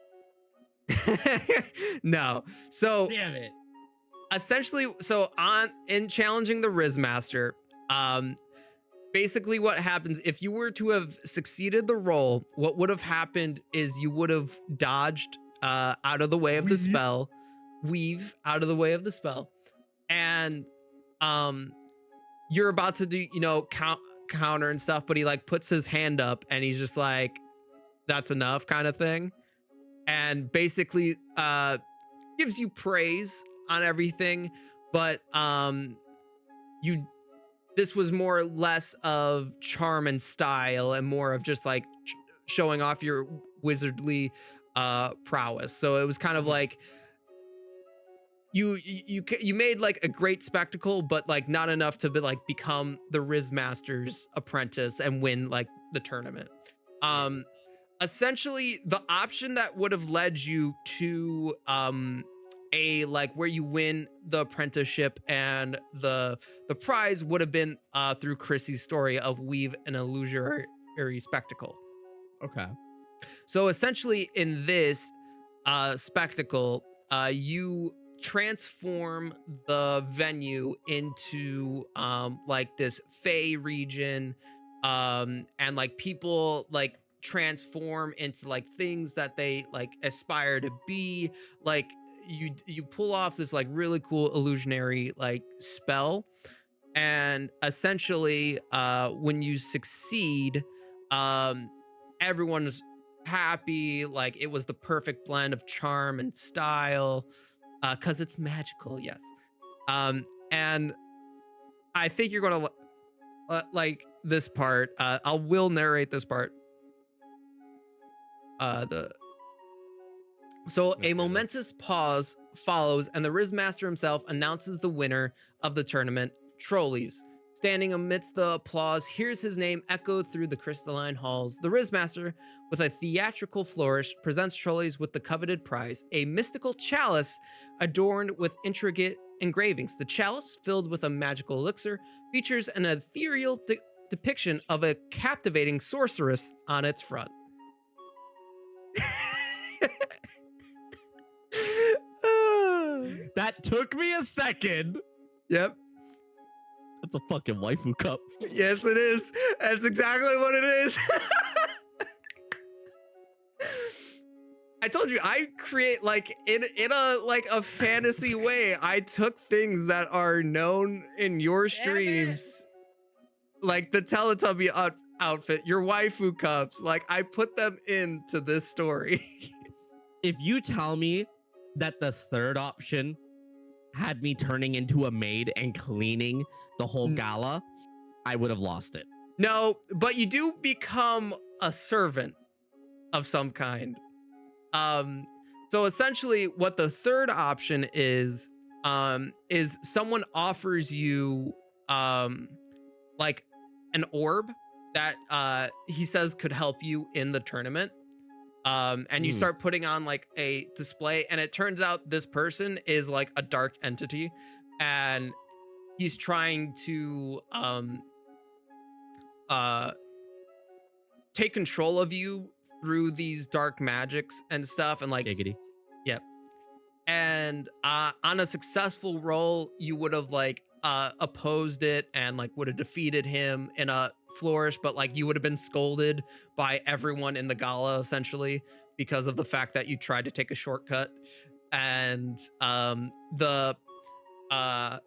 No. So Damn it. essentially, in challenging the Rizzmaster, basically what happens if you were to have succeeded the roll, what would have happened is you would have dodged out of the way of the spell, weave out of the way of the spell, and you're about to do counter and stuff, but he like puts his hand up and he's just like, that's enough kind of thing, and basically gives you praise on everything, but this was more or less of charm and style and more of just like showing off your wizardly prowess. So it was kind of like you made like a great spectacle, but like not enough to become the Rizzmaster's apprentice and win like the tournament. Essentially, the option that would have led you to where you win the apprenticeship and the prize would have been through Chrissy's story of weave an illusory spectacle. Okay. So essentially, in this spectacle, you transform the venue into like this fey region, and like people like transform into like things that they like aspire to be. Like you pull off this like really cool illusionary like spell, and essentially when you succeed, everyone's happy. Like it was the perfect blend of charm and style, because it's magical. Yes. And I think you're gonna like this part. I will narrate this part. A momentous pause follows, and the Rizzmaster himself announces the winner of the tournament, Trolleyzz. Standing amidst the applause, hears his name echoed through the crystalline halls. The Rizzmaster, with a theatrical flourish, presents Trolleyzz with the coveted prize, a mystical chalice adorned with intricate engravings. The chalice, filled with a magical elixir, features an ethereal depiction of a captivating sorceress on its front. That took me a second. Yep. That's a fucking waifu cup. Yes, it is. That's exactly what it is. I told you, I create like in a fantasy way. I took things that are known in your streams, like the Teletubby outfit, your waifu cups. Like I put them into this story. If you tell me that the third option had me turning into a maid and cleaning the whole gala, I would have lost it. No, but you do become a servant of some kind. So essentially what the third option is someone offers you like an orb that he says could help you in the tournament. and you start putting on like a display, and it turns out this person is like a dark entity, and he's trying to take control of you through these dark magics and stuff, and like Giggity. yep. And on a successful roll, you would have like opposed it and like would have defeated him in a flourish, but like you would have been scolded by everyone in the gala essentially because of the fact that you tried to take a shortcut. And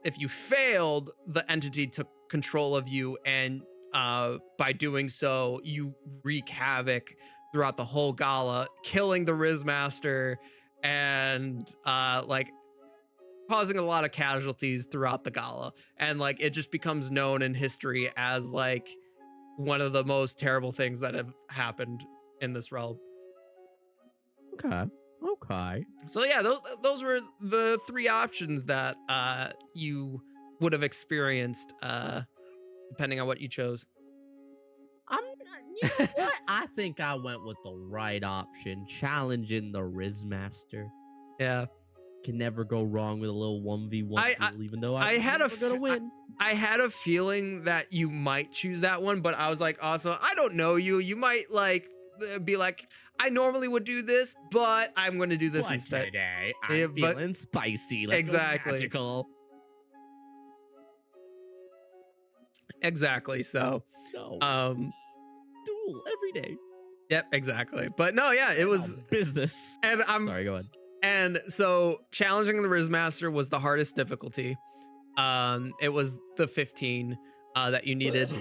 if you failed, the entity took control of you, and by doing so, you wreak havoc throughout the whole gala, killing the Rizzmaster and like causing a lot of casualties throughout the gala. And like it just becomes known in history as like one of the most terrible things that have happened in this realm. Okay. So yeah, those were the three options that you would have experienced depending on what you chose. You know what? I think I went with the right option, challenging the Rizzmaster. Yeah. Can never go wrong with a little 1v1 duel, even though I had gonna win. I had a feeling that you might choose that one, but I was like, also, I don't know you. You might like be like, I normally would do this, but I'm going to do this instead. Today, I'm feeling spicy. Let's exactly. Go magical. Exactly. So, duel every day. Yep, exactly. But no, yeah, it was business. And I'm sorry, go ahead. And so challenging the Rizzmaster was the hardest difficulty. It was the 15 that you needed.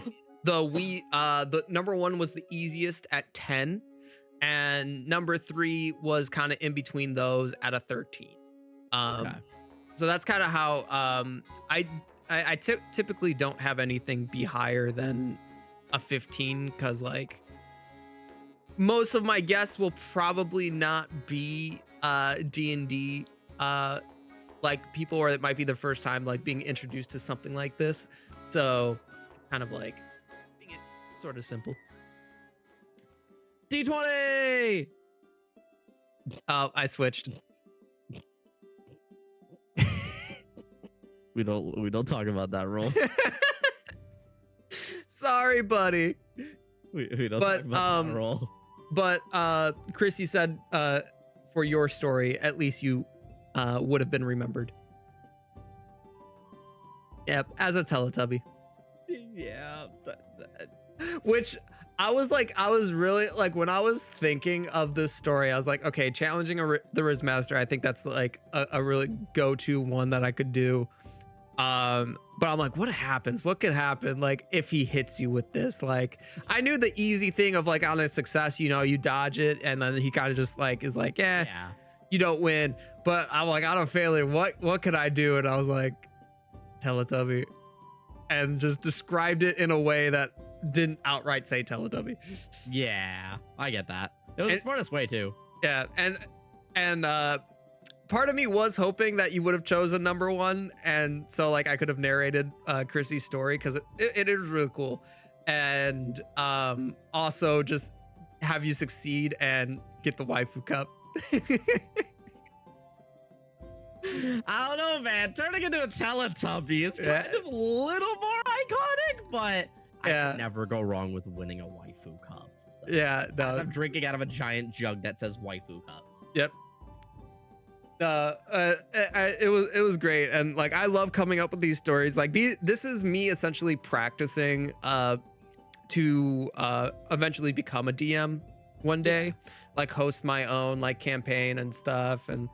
The number 1 was the easiest at 10, and number 3 was kind of in between those at a 13. Okay. So that's kind of how I typically don't have anything be higher than a 15, because like most of my guests will probably not be D&D like people, or it might be the first time like being introduced to something like this, so kind of like being it sort of simple. D20. I switched. we don't talk about that roll. Sorry, buddy. We don't talk about that roll. But Chrissy said for your story, at least you would have been remembered. Yep, as a Teletubby. Yeah, which I was really like, when I was thinking of this story, I was like, okay, challenging the Rizzmaster, I think that's like a really go-to one that I could do. But I'm like, what happens? What could happen like if he hits you with this? Like, I knew the easy thing of like on a success, you know, you dodge it, and then he kind of just like is like, yeah, you don't win. But I'm like, on a failure, what could I do? And I was like, Teletubby, and just described it in a way that didn't outright say Teletubby. Yeah, I get that. It was the smartest way too. Yeah, and part of me was hoping that you would have chosen number 1, and so like I could have narrated Chrissy's story, because it is really cool, and also just have you succeed and get the waifu cup. I don't know, man. Turning into a Teletubby is kind of a little more iconic, but I could never go wrong with winning a waifu cup. So. Yeah, no. I'm drinking out of a giant jug that says waifu cups. Yep. It was great, and like I love coming up with these stories. Like this is me essentially practicing to eventually become a DM one day, like host my own like campaign and stuff, and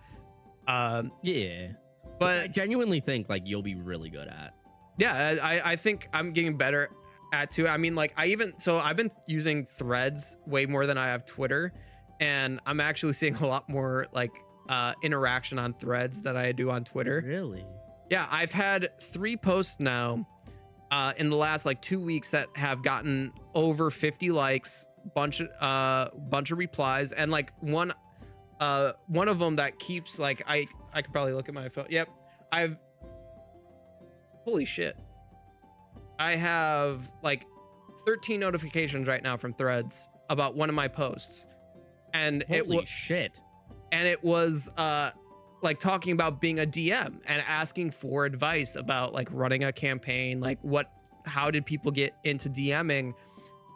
yeah. But I genuinely think like you'll be really good at. Yeah, I think I'm getting better at too. I mean, like I've been using Threads way more than I have Twitter, and I'm actually seeing a lot more like interaction on Threads that I do on Twitter. Really? Yeah, I've had 3 posts now in the last like 2 weeks that have gotten over 50 likes, bunch of replies, and like one of them that keeps like I can probably look at my phone. Yep, holy shit, I have like 13 notifications right now from Threads about one of my posts, and Holy shit. and it was like talking about being a DM and asking for advice about like running a campaign, like how did people get into DMing?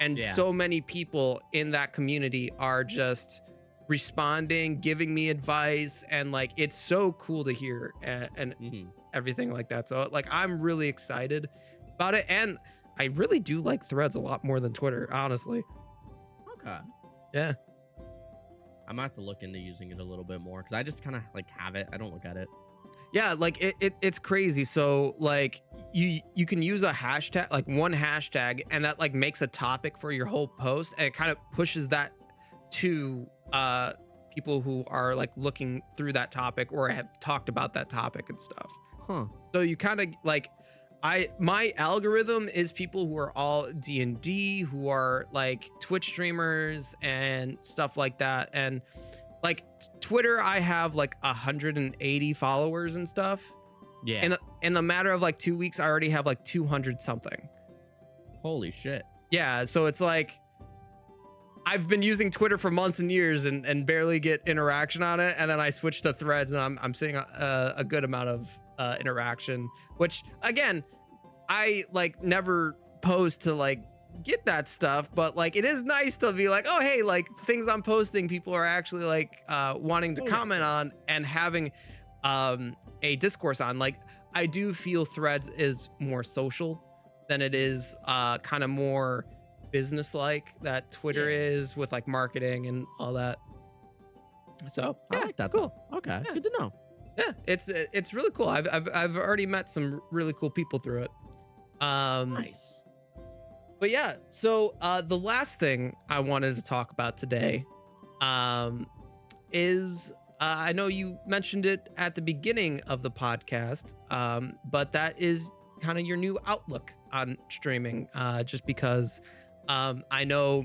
And so many people in that community are just responding, giving me advice, and like it's so cool to hear and everything like that. So like I'm really excited about it, and I really do like Threads a lot more than Twitter, honestly. Okay. Yeah. I'm gonna have to look into using it a little bit more because I just kind of like have it. I don't look at it. Yeah, like it's crazy. So like you can use a hashtag, like one hashtag, and that like makes a topic for your whole post, and it kind of pushes that to people who are like looking through that topic or have talked about that topic and stuff. Huh. So you kind of like my algorithm is people who are all D&D, who are like Twitch streamers and stuff like that. And like Twitter, I have like 180 followers and stuff. Yeah. In the matter of like 2 weeks, I already have like 200 something. Holy shit. Yeah. So it's like, I've been using Twitter for months and years and barely get interaction on it. And then I switched to Threads, and I'm seeing a good amount of interaction, which again, I like never post to like get that stuff, but like it is nice to be like, oh hey, like things I'm posting people are actually like wanting to comment on and having a discourse on. Like I do feel Threads is more social than it is kind of more business like that Twitter is with like marketing and all that. So I like that. it's cool. Okay, Yeah. good to know. Yeah, it's really cool. I've already met some really cool people through it. Nice. But yeah, so the last thing I wanted to talk about today is I know you mentioned it at the beginning of the podcast, but that is kind of your new outlook on streaming, just because I know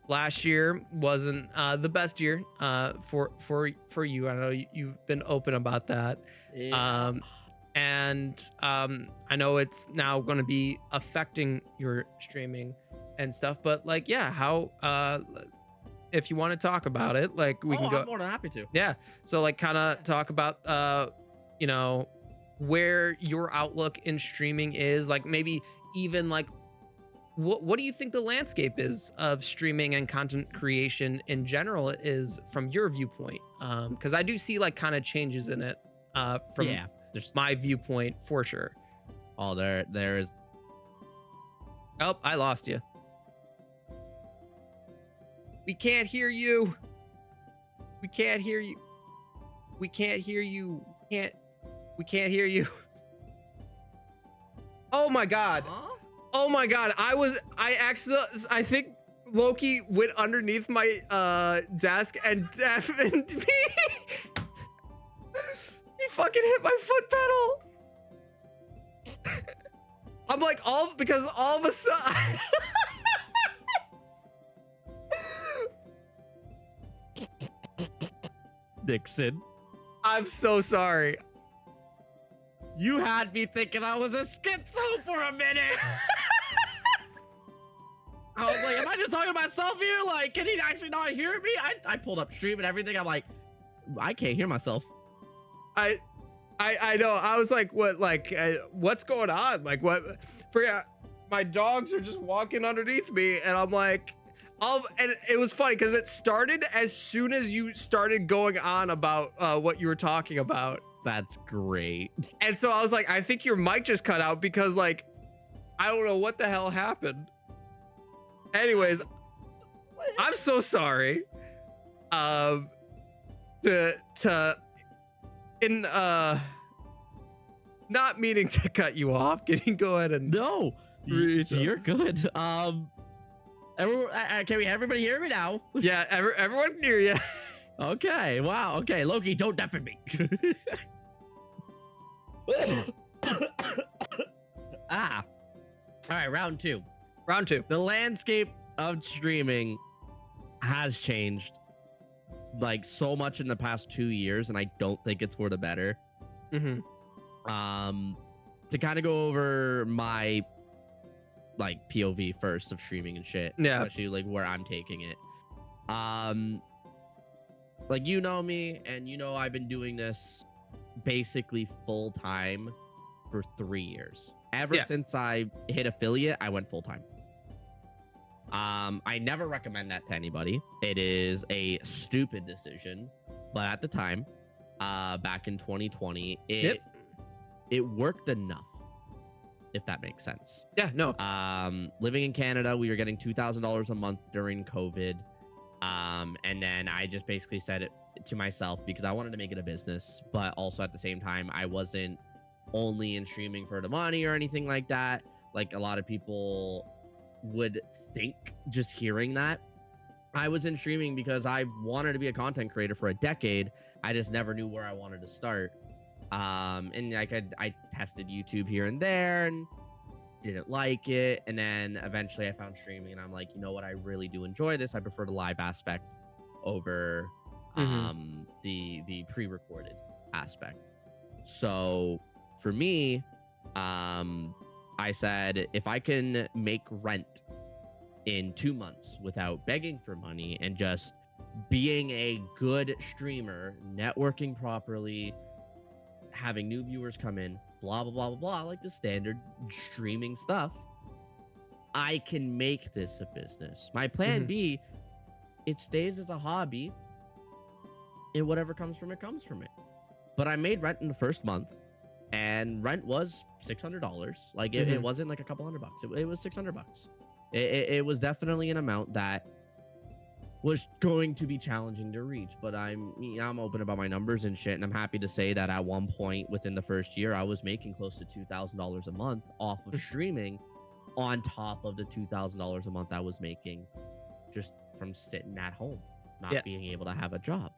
last year wasn't the best year for you. I know you've been open about that. Yeah. And I know it's now going to be affecting your streaming and stuff, but like, yeah, how if you want to talk about it, like we can go. I'm more than happy to. Yeah. So like kind of talk about you know, where your outlook in streaming is, like maybe even like what do you think the landscape is of streaming and content creation in general is from your viewpoint? Because I do see like kind of changes in it from there's my viewpoint for sure. Oh, there is. Oh, I lost you. We can't hear you. We can't hear you. We can't hear you. We can't hear you. Oh my God. Huh? Oh my God. I think Loki went underneath my desk and deafened me. He fucking hit my foot pedal. I'm like because all of a sudden. Nixon, I'm so sorry. you had me thinking I was a schizo for a minute. I was like, am I just talking to myself here? Like, can he actually not hear me? I pulled up stream and everything. I'm like, I can't hear myself. I know. I was like, what? Like, what's going on? Like, what? Forget. My dogs are just walking underneath me, and I'm like, and it was funny because it started as soon as you started going on about what you were talking about. That's great. And so I was like, I think your mic just cut out because like, I don't know what the hell happened. Anyways, I'm so sorry. Not meaning to cut you off. Can you go ahead and No, you're good. Can everybody hear me now? Yeah, everyone can hear you. Okay. Wow. Okay, Loki, don't deafen me. All right, round two. Round two. The landscape of streaming has changed like so much in the past 2 years, and I don't think it's for the better. Mm-hmm. To kind of go over my like POV first of streaming and shit, Yeah. especially like where I'm taking it. like, you know me, and you know I've been doing this basically full time for 3 years. Ever since I hit affiliate, I went full time. I never recommend that to anybody. It is a stupid decision, but at the time, back in 2020, it worked enough, if that makes sense. Yeah, no. Living in Canada, we were getting $2,000 a month during COVID. And then I just basically said it to myself because I wanted to make it a business, but also at the same time, I wasn't only in streaming for the money or anything like that. Like a lot of people would think just hearing that. I was in streaming because I wanted to be a content creator for a decade. I just never knew where I wanted to start. And I tested YouTube here and there and didn't like it. And then eventually I found streaming and I'm like, you know what? I really do enjoy this. I prefer the live aspect over the pre-recorded aspect. So for me, I said, if I can make rent in 2 months without begging for money and just being a good streamer, networking properly, having new viewers come in, blah, blah, blah, blah, blah, like the standard streaming stuff, I can make this a business. My plan B, it stays as a hobby, and whatever comes from it, comes from it. But I made rent in the first month, and rent was $600. Like, it wasn't like a couple $100. It was $600. It was definitely an amount that was going to be challenging to reach, but I'm open about my numbers and shit, and I'm happy to say that at one point within the first year, I was making close to $2,000 a month off of streaming, on top of the $2,000 a month I was making just from sitting at home, not being able to have a job.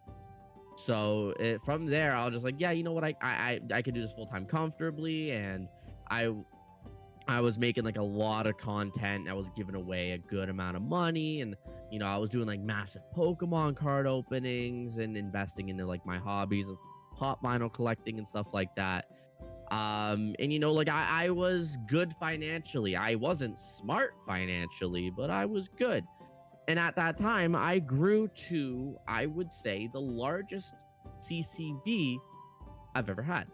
So from there, I was just like, yeah, you know what, I could do this full time comfortably, and I was making like a lot of content. I was giving away a good amount of money, and you know, I was doing like massive Pokemon card openings and investing into like my hobbies of pop vinyl collecting and stuff like that. And you know, like I was good financially. I wasn't smart financially, but I was good. And at that time, I grew to, I would say, the largest CCV I've ever had.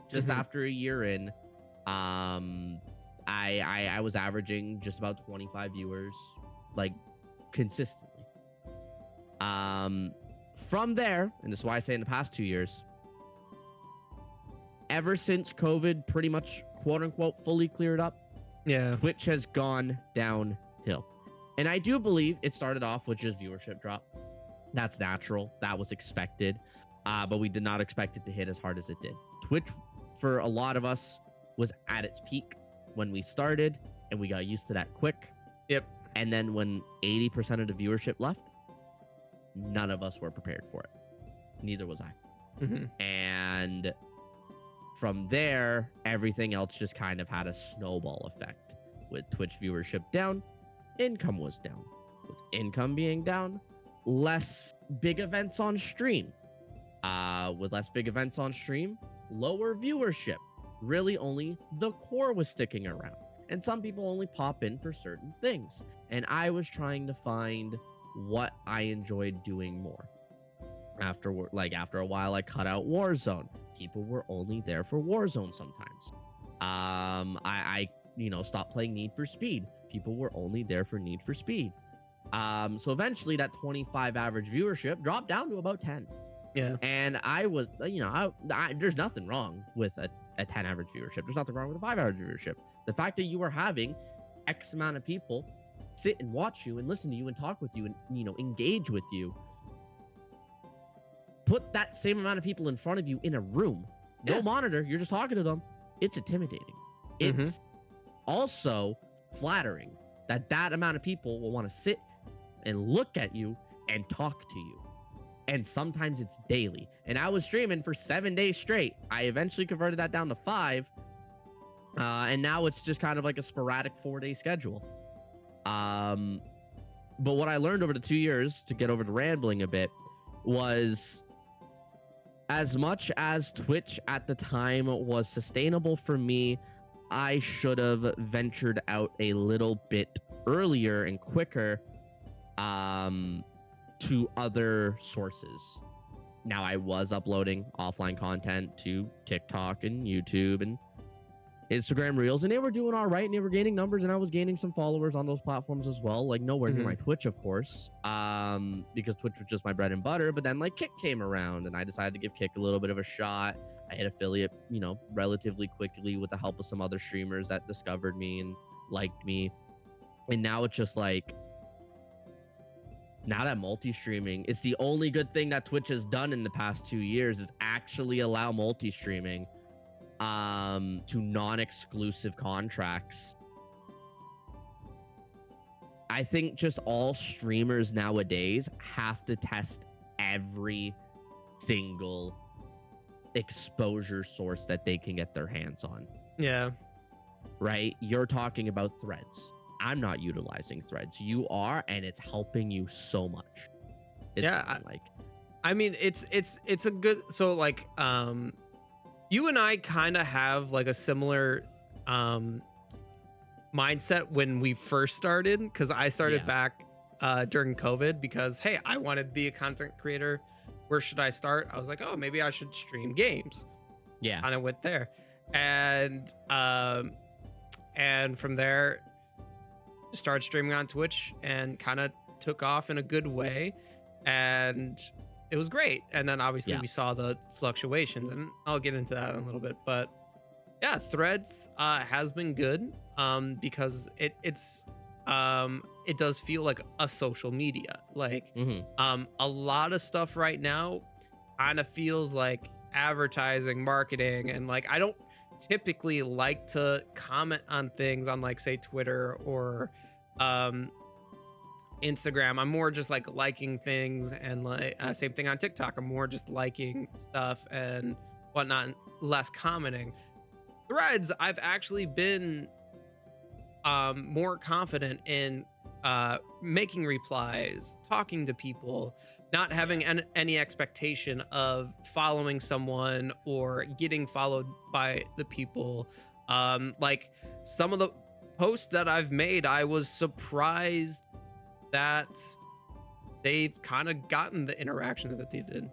Just after a year in, I was averaging just about 25 viewers, like, consistently. From there, and this is why I say in the past 2 years, ever since COVID pretty much, quote unquote, fully cleared up, Twitch has gone downhill. And I do believe it started off with just viewership drop. That's natural. That was expected. But we did not expect it to hit as hard as it did. Twitch, for a lot of us, was at its peak when we started, and we got used to that quick. And then when 80% of the viewership left, none of us were prepared for it. Neither was I. And from there, everything else just kind of had a snowball effect. With Twitch viewership down, income was down. With income being down, less big events on stream. With less big events on stream, lower viewership. Really only the core was sticking around. And some people only pop in for certain things. And I was trying to find what I enjoyed doing more. After a while, I cut out Warzone. People were only there for Warzone sometimes. I stopped playing Need for Speed. People were only there for Need for Speed. So eventually that 25 average viewership dropped down to about 10. And I was, there's nothing wrong with a 10 average viewership. There's nothing wrong with a 5 average viewership. The fact that you are having X amount of people sit and watch you and listen to you and talk with you and, engage with you. Put that same amount of people in front of you in a room. No monitor. You're just talking to them. It's intimidating. It's also flattering that amount of people will want to sit and look at you and talk to you. And sometimes it's daily. And I was streaming for 7 days straight. I eventually converted that down to 5. And now it's just kind of like a sporadic 4-day schedule. But what I learned over the 2 years, to get over to rambling a bit, was as much as Twitch at the time was sustainable for me, I should have ventured out a little bit earlier and quicker to other sources Now I was uploading offline content to TikTok and YouTube and Instagram Reels, and they were doing all right, and they were gaining numbers, and I was gaining some followers on those platforms as well. Like nowhere near my Twitch, of course, because Twitch was just my bread and butter. But then like Kick came around, and I decided to give Kick a little bit of a shot. I hit affiliate, relatively quickly with the help of some other streamers that discovered me and liked me. And now it's just like, now that multi-streaming, it's the only good thing that Twitch has done in the past 2 years is actually allow multi-streaming to non-exclusive contracts. I think just all streamers nowadays have to test every single exposure source that they can get their hands on. Yeah. Right? You're talking about Threads. I'm not utilizing Threads. You are, and it's helping you so much. I mean, it's a good, so like you and I kind of have like a similar mindset when we first started, because I started back during COVID because, hey, I wanted to be a content creator. Where should I start? I was like, oh, maybe I should stream games. Yeah. And I went there. And from there, started streaming on Twitch and kind of took off in a good way. And it was great. And then obviously we saw the fluctuations, and I'll get into that in a little bit. But yeah, Threads has been good because it does feel like a social media. Like a lot of stuff right now kind of feels like advertising, marketing, and like I don't typically like to comment on things on like say Twitter or Instagram. I'm more just like liking things, and like same thing on TikTok. I'm more just liking stuff and whatnot, and less commenting. Threads, I've actually been more confident in making replies, talking to people, not having any expectation of following someone or getting followed by the people. Like some of the posts that I've made, I was surprised that they've kind of gotten the interaction that they did.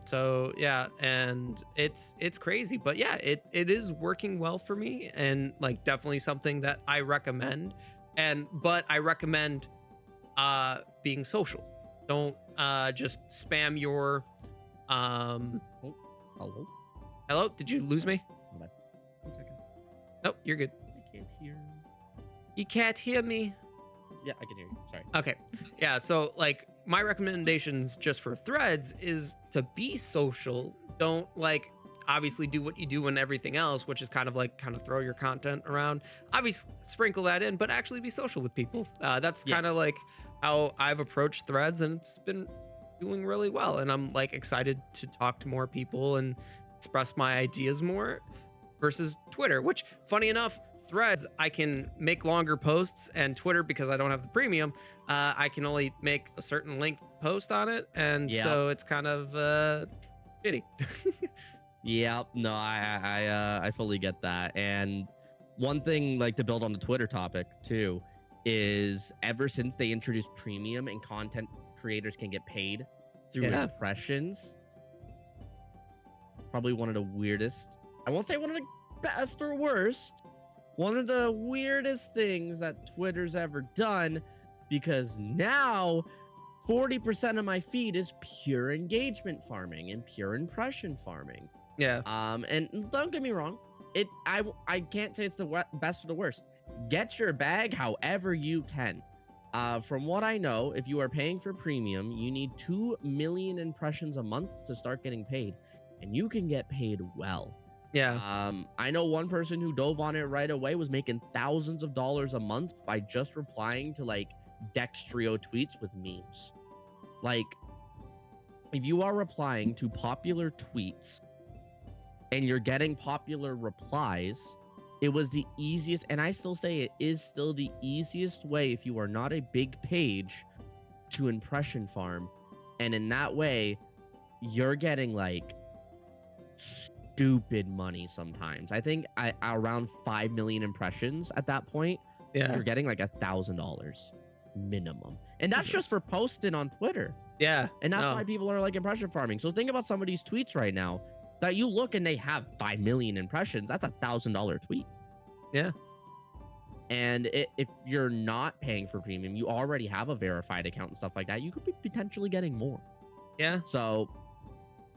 So yeah, and it's crazy, but yeah, it is working well for me, and like definitely something that I recommend. But I recommend being social. Don't just spam your hello, did you lose me? 1 second. Nope, you're good. I can't hear. You can't hear me? Yeah, I can hear you. Sorry. Okay. Yeah, so like my recommendations just for Threads is to be social. Don't like obviously do what you do and everything else, which is kind of throw your content around. Obviously sprinkle that in, but actually be social with people. That's kind of like how I've approached Threads, and it's been doing really well. And I'm like excited to talk to more people and express my ideas more versus Twitter, which funny enough, Threads, I can make longer posts, and Twitter, because I don't have the premium, I can only make a certain length post on it, and so it's kind of shitty. Yep. No, I fully get that. And one thing, like to build on the Twitter topic too, is ever since they introduced premium and content creators can get paid through impressions, probably one of the weirdest, I won't say one of the best or worst, one of the weirdest things that Twitter's ever done, because now 40% of my feed is pure engagement farming and pure impression farming. Yeah. And don't get me wrong, I can't say it's the best or the worst. Get your bag however you can. From what I know, if you are paying for premium, you need 2 million impressions a month to start getting paid, and you can get paid well. Yeah. I know one person who dove on it right away was making thousands of dollars a month by just replying to like Dextrio tweets with memes. Like, if you are replying to popular tweets and you're getting popular replies, it was the easiest, and I still say it is still the easiest way if you are not a big page to impression farm. And in that way, you're getting like stupid money sometimes. I think around 5 million impressions at that point, you're getting like $1,000. minimum. And that's just Jesus. for posting on Twitter. Yeah. And that's no. why people are like impression farming. So think about some of these tweets right now that you look and they have 5 million impressions. That's $1,000 tweet. Yeah. And if you're not paying for premium, you already have a verified account and stuff like that, you could be potentially getting more. Yeah. So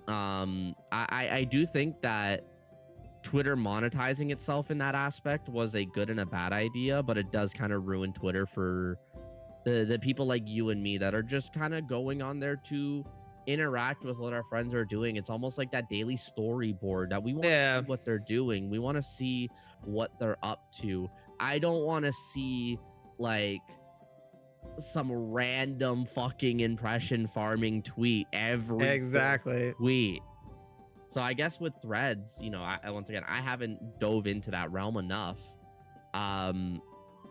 I do think that Twitter monetizing itself in that aspect was a good and a bad idea, but it does kind of ruin Twitter for the people like you and me that are just kind of going on there to interact with what our friends are doing. It's almost like that daily storyboard that we want to see what they're doing. We want to see what they're up to. I don't want to see like some random fucking impression farming tweet every tweet. So I guess with threads, you know, I once again, I haven't dove into that realm enough.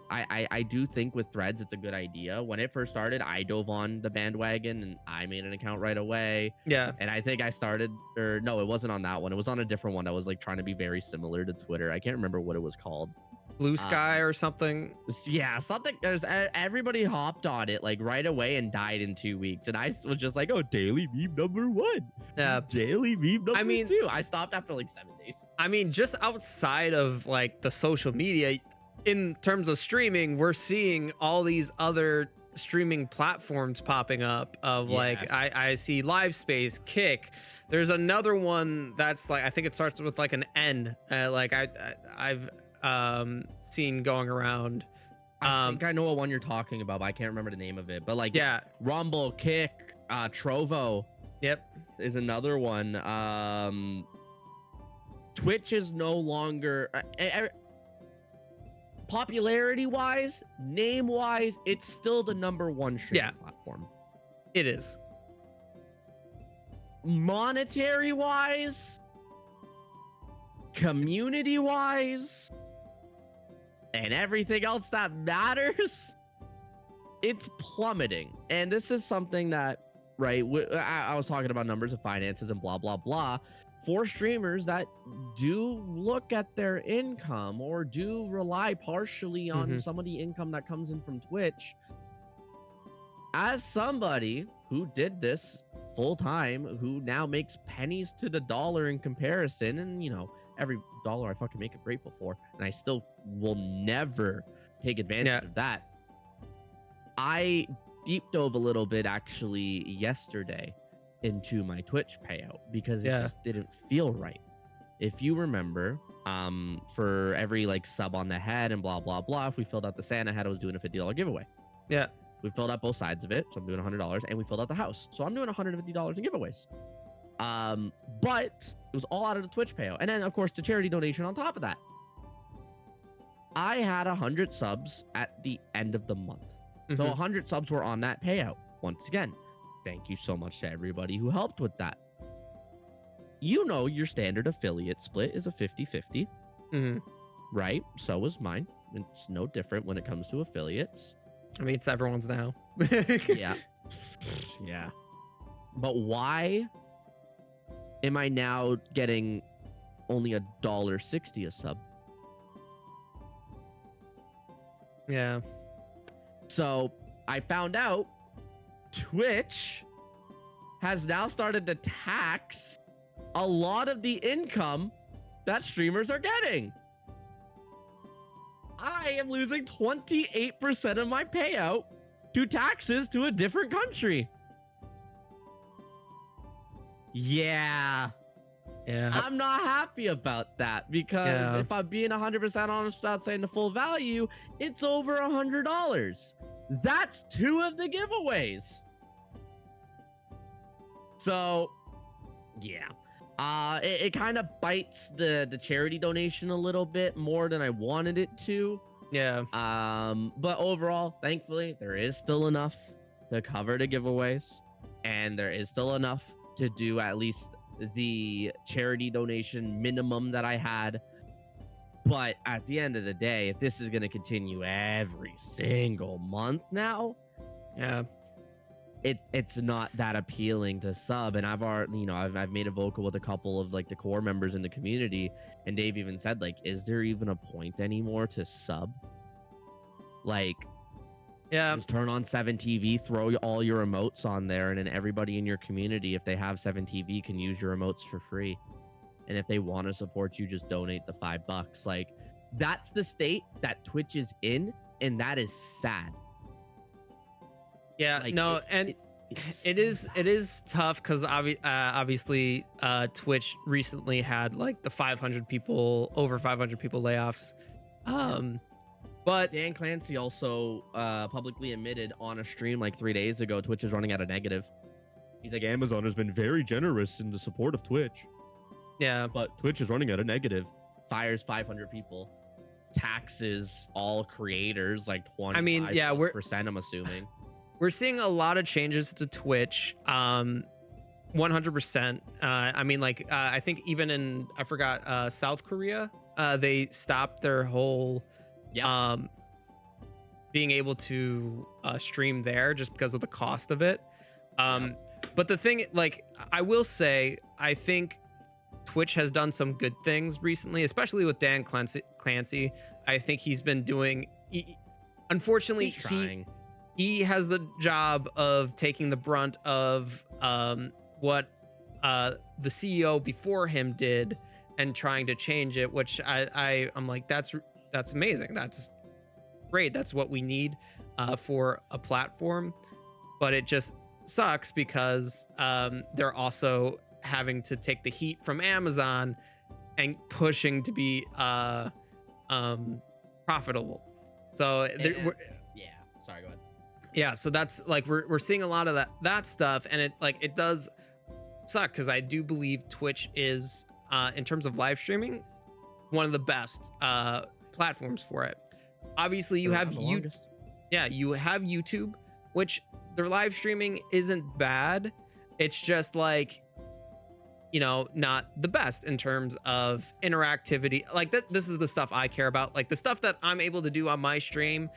I do think with threads, it's a good idea. When it first started, I dove on the bandwagon and I made an account right away. Yeah. And I think I started, or no, it wasn't on that one. It was on a different one that was like trying to be very similar to Twitter. I can't remember what it was called. Blue Sky or something. Yeah, something. There's everybody hopped on it like right away and died in 2 weeks. And I was just like, oh, daily meme number 1. Yeah. Daily meme number 2. I stopped after like 7 days. I mean, just outside of like the social media, in terms of streaming, we're seeing all these other streaming platforms popping up of like, I see Live Space, Kick. There's another one that's like, I think it starts with like an N. Like I've seen going around. I think I know what one you're talking about, but I can't remember the name of it. But like, yeah, Rumble, Kick, Trovo. Yep, is another one. Twitch is no longer popularity wise, name wise, it's still the #1 streaming platform. It is. Monetary wise, community wise, and everything else that matters, it's plummeting. And this is something that, right, I was talking about numbers of finances and blah blah blah. For streamers that do look at their income or do rely partially on some of the income that comes in from Twitch, as somebody who did this full time, who now makes pennies to the dollar in comparison, and you know, every dollar I fucking make, I'm grateful for, and I still will never take advantage of that. I deep dove a little bit actually yesterday into my Twitch payout because it just didn't feel right. If you remember, for every like sub on the head and blah blah blah, if we filled out the Santa head, I was doing a $50 giveaway. Yeah, we filled out both sides of it, so I'm doing $100, and we filled out the house, so I'm doing $150 in giveaways. But it was all out of the Twitch payout, and then of course the charity donation on top of that. I had 100 subs at the end of the month, so 100 subs were on that payout. Once again, thank you so much to everybody who helped with that. You know, your standard affiliate split is a 50-50, right? So is mine. It's no different when it comes to affiliates. I mean, it's everyone's now. Yeah. But why am I now getting only $1.60 a sub? Yeah. So I found out Twitch has now started to tax a lot of the income that streamers are getting. I am losing 28% of my payout to taxes to a different country. Yeah. I'm not happy about that because if I'm being 100% honest without saying the full value, it's over $100. That's 2 of the giveaways. So, yeah. It kind of bites the charity donation a little bit more than I wanted it to. Yeah. But overall, thankfully, there is still enough to cover the giveaways, and there is still enough to do at least the charity donation minimum that I had. But at the end of the day, if this is going to continue every single month now, it's not that appealing to sub. And I've already, you know, I've made a vocal with a couple of like the core members in the community, and they've even said like, is there even a point anymore to sub? Like, Yeah. Just turn on 7TV, throw all your emotes on there, and then everybody in your community, if they have 7TV, can use your emotes for free. And if they want to support you, just donate the $5. Like, that's the state that Twitch is in, and that is sad. Yeah, Like, no, and it is tough because obviously Twitch recently had like the over 500 people layoffs. But Dan Clancy also publicly admitted on a stream like 3 days ago, Twitch is running at a negative. He's like, Amazon has been very generous in the support of Twitch. Yeah, But Twitch is running at a negative. Fires 500 people. Taxes all creators like 20. I mean, yeah, percent. I'm assuming. we're seeing a lot of changes to Twitch. 100%. I mean, like I think even in South Korea, they stopped their whole being able to stream there just because of the cost of it. But the thing, like, I will say, I think Twitch has done some good things recently, especially with Dan Clancy. I think he's been doing. Unfortunately, he has the job of taking the brunt of what the CEO before him did and trying to change it, which I'm like, that's amazing. That's great. That's what we need for a platform. But it just sucks because they're also having to take the heat from Amazon and pushing to be profitable. So Sorry, go ahead. Yeah, so that's like we're seeing a lot of that stuff, and it does suck because I do believe Twitch is in terms of live streaming one of the best platforms for it. Obviously, you have YouTube, which their live streaming isn't bad. It's just like, not the best in terms of interactivity. Like this is the stuff I care about. Like the stuff that I'm able to do on my stream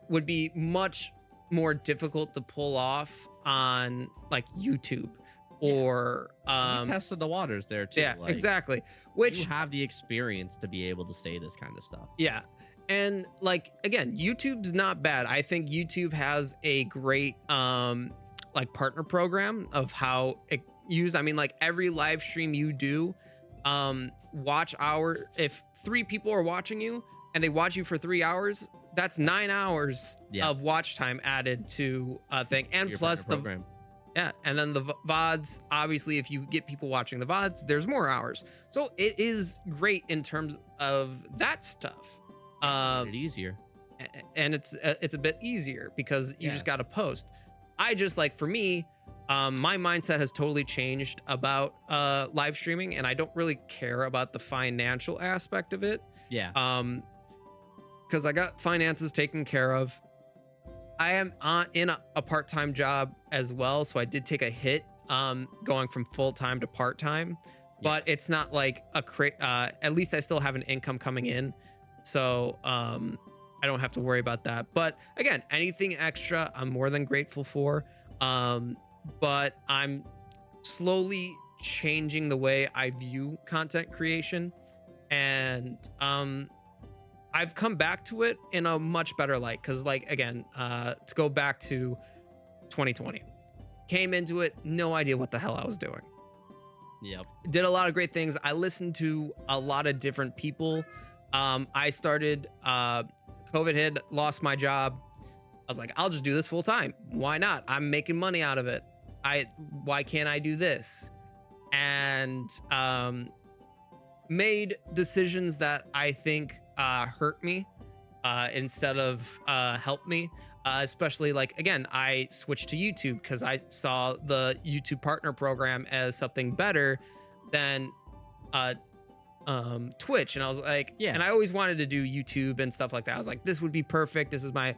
would be much more difficult to pull off on like YouTube or you tested the waters there too. Yeah, like, exactly. Which you have the experience to be able to say this kind of stuff. Yeah. And like, again, YouTube's not bad. I think YouTube has a great like partner program of how it I mean, like every live stream you do, if 3 people are watching you and they watch you for 3 hours, that's 9 hours of watch time added to a thing. And plus program. And then the VODs, obviously, if you get people watching the VODs, there's more hours. So it is great in terms of that stuff. It's easier. And it's a bit easier because you just got to post. I just like, for me, my mindset has totally changed about live streaming, and I don't really care about the financial aspect of it. Because I got finances taken care of. I am in a part-time job as well, so I did take a hit going from full-time to part-time, but it's not like at least I still have an income coming in, so I don't have to worry about that. But again, anything extra, I'm more than grateful for. But I'm slowly changing the way I view content creation, and I've come back to it in a much better light. Because, like, again, to go back to 2020, came into it, no idea what the hell I was doing. Did a lot of great things. I listened to a lot of different people. I started, COVID hit, lost my job. I was like, I'll just do this full time. Why not? I'm making money out of it. Why can't I do this? And made decisions that I think hurt me instead of help me. Especially, like, again, I switched to YouTube because I saw the YouTube partner program as something better than Twitch. And I was like, and I always wanted to do YouTube and stuff like that. I was like, this would be perfect. This is my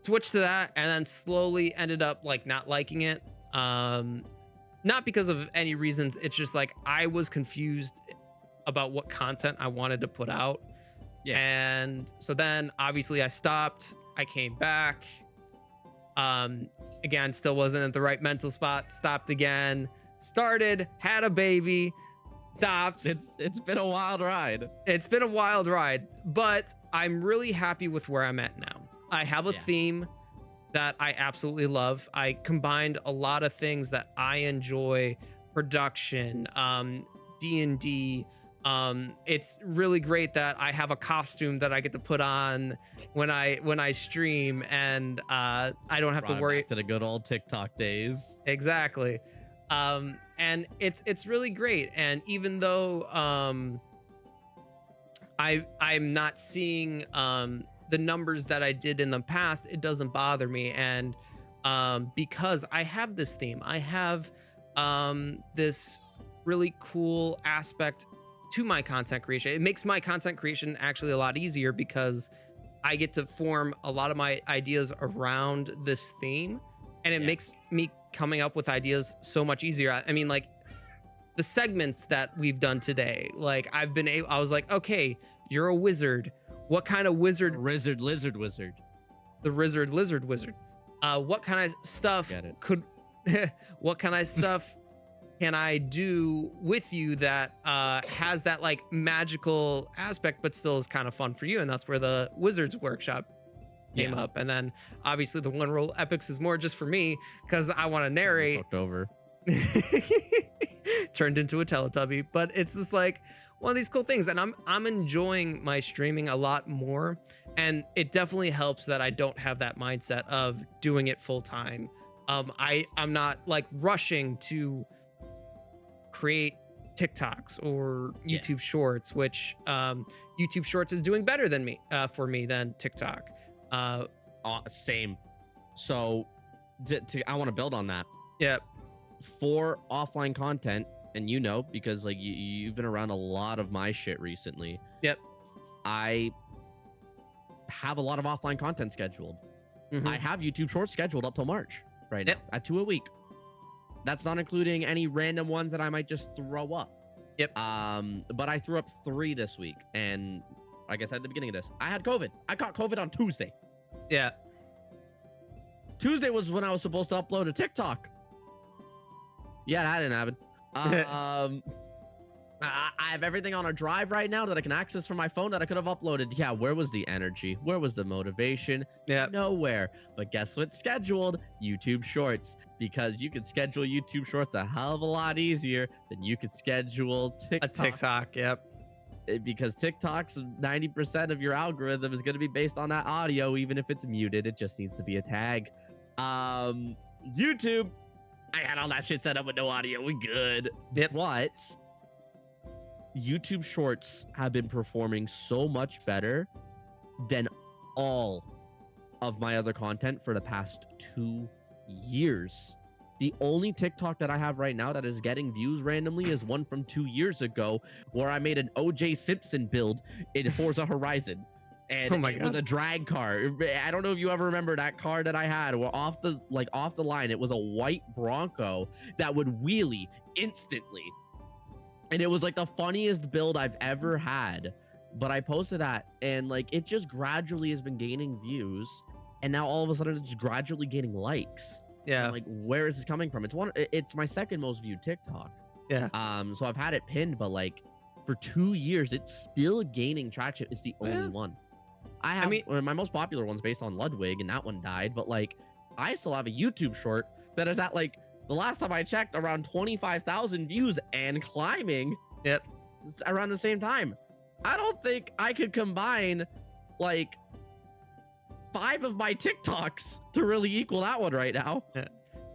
switched to that, and then slowly ended up like not liking it. Not because of any reasons. It's just like I was confused about what content I wanted to put out. And so then obviously I stopped. I came back. Again, still wasn't at the right mental spot. Stopped again. Started, had a baby. stopped. It's been a wild ride. It's been a wild ride, but I'm really happy with where I'm at now. I have a theme that I absolutely love. I combined a lot of things that I enjoy, production, D&D. It's really great that I have a costume that I get to put on when I stream, and I don't have to worry. Back to the good old TikTok days. Exactly. And it's really great. And even though I'm not seeing the numbers that I did in the past, it doesn't bother me. And because I have this theme, I have this really cool aspect to my content creation. It makes my content creation actually a lot easier because I get to form a lot of my ideas around this theme, and it makes me coming up with ideas so much easier. I mean, like the segments that we've done today, like I was like, okay, you're a wizard. What kind of wizard? Rizzard Lizard Wizard. The Rizzard Lizard Wizard. What kind of stuff what kind of stuff can I do with you that has that like magical aspect, but still is kind of fun for you? And that's where the Wizards Workshop came up. And then obviously the One Roll Epics is more just for me because I want to narrate. Fucked over. Turned into a Teletubby, but it's just like one of these cool things, and I'm enjoying my streaming a lot more, and it definitely helps that I don't have that mindset of doing it full time. I'm not like rushing to create TikToks or YouTube Shorts, which YouTube Shorts is doing better than me for me than TikTok. Same. So I want to build on that. Yeah. For offline content, and you know, because like you've been around a lot of my shit recently. Yep. I have a lot of offline content scheduled. Mm-hmm. I have YouTube Shorts scheduled up till March right now at 2 a week. That's not including any random ones that I might just throw up. Yep. But I threw up 3 this week, and like I said at the beginning of this, I had COVID. I caught COVID on Tuesday. Yeah. Tuesday was when I was supposed to upload a TikTok. Yeah, that didn't happen. I have everything on a drive right now that I can access from my phone that I could have uploaded. Yeah, where was the energy? Where was the motivation? Yeah. Nowhere. But guess what's scheduled? YouTube Shorts. Because you can schedule YouTube Shorts a hell of a lot easier than you could schedule TikTok. A TikTok, yep. Because TikTok's 90% of your algorithm is going to be based on that audio, even if it's muted. It just needs to be a tag. YouTube, I had all that shit set up with no audio. We good. Yep. But YouTube Shorts have been performing so much better than all of my other content for the past 2 years. The only TikTok that I have right now that is getting views randomly is one from 2 years ago where I made an OJ Simpson build in Forza Horizon. And it was a drag car. I don't know if you ever remember that car that I had. Well, off the line, it was a white Bronco that would wheelie instantly. And it was like the funniest build I've ever had. But I posted that, and like it just gradually has been gaining views, and now all of a sudden it's gradually gaining likes. Yeah. And like, where is this coming from? It's my second most viewed TikTok. Yeah. So I've had it pinned, but like for 2 years, it's still gaining traction. It's the only one. I mean, my most popular one's based on Ludwig, and that one died. But like, I still have a YouTube short that is at like, the last time I checked, around 25,000 views and climbing. Yep. Around the same time. I don't think I could combine like 5 of my TikToks to really equal that one right now. Yeah.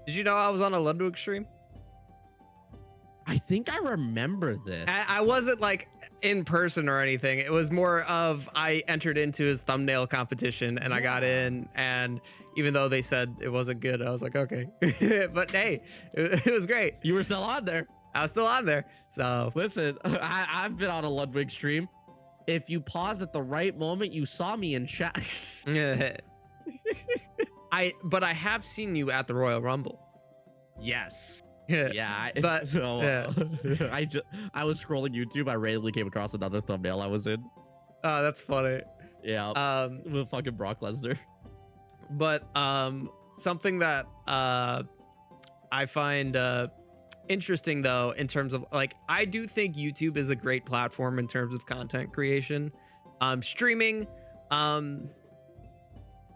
Did you know I was on a Ludwig stream? I think I remember this. I wasn't like in person or anything. It was more of I entered into his thumbnail competition and I got in, and even though they said it wasn't good, I was like, okay. But hey, it was great. You were still on there. I was still on there. So listen, I've been on a Ludwig stream. If you paused at the right moment, you saw me in chat. But I have seen you at the Royal Rumble. Yes. Yeah, I was scrolling YouTube. I randomly came across another thumbnail I was in. Oh, that's funny. Yeah. With fucking Brock Lesnar. But something that I find interesting though in terms of like I do think YouTube is a great platform in terms of content creation. Streaming,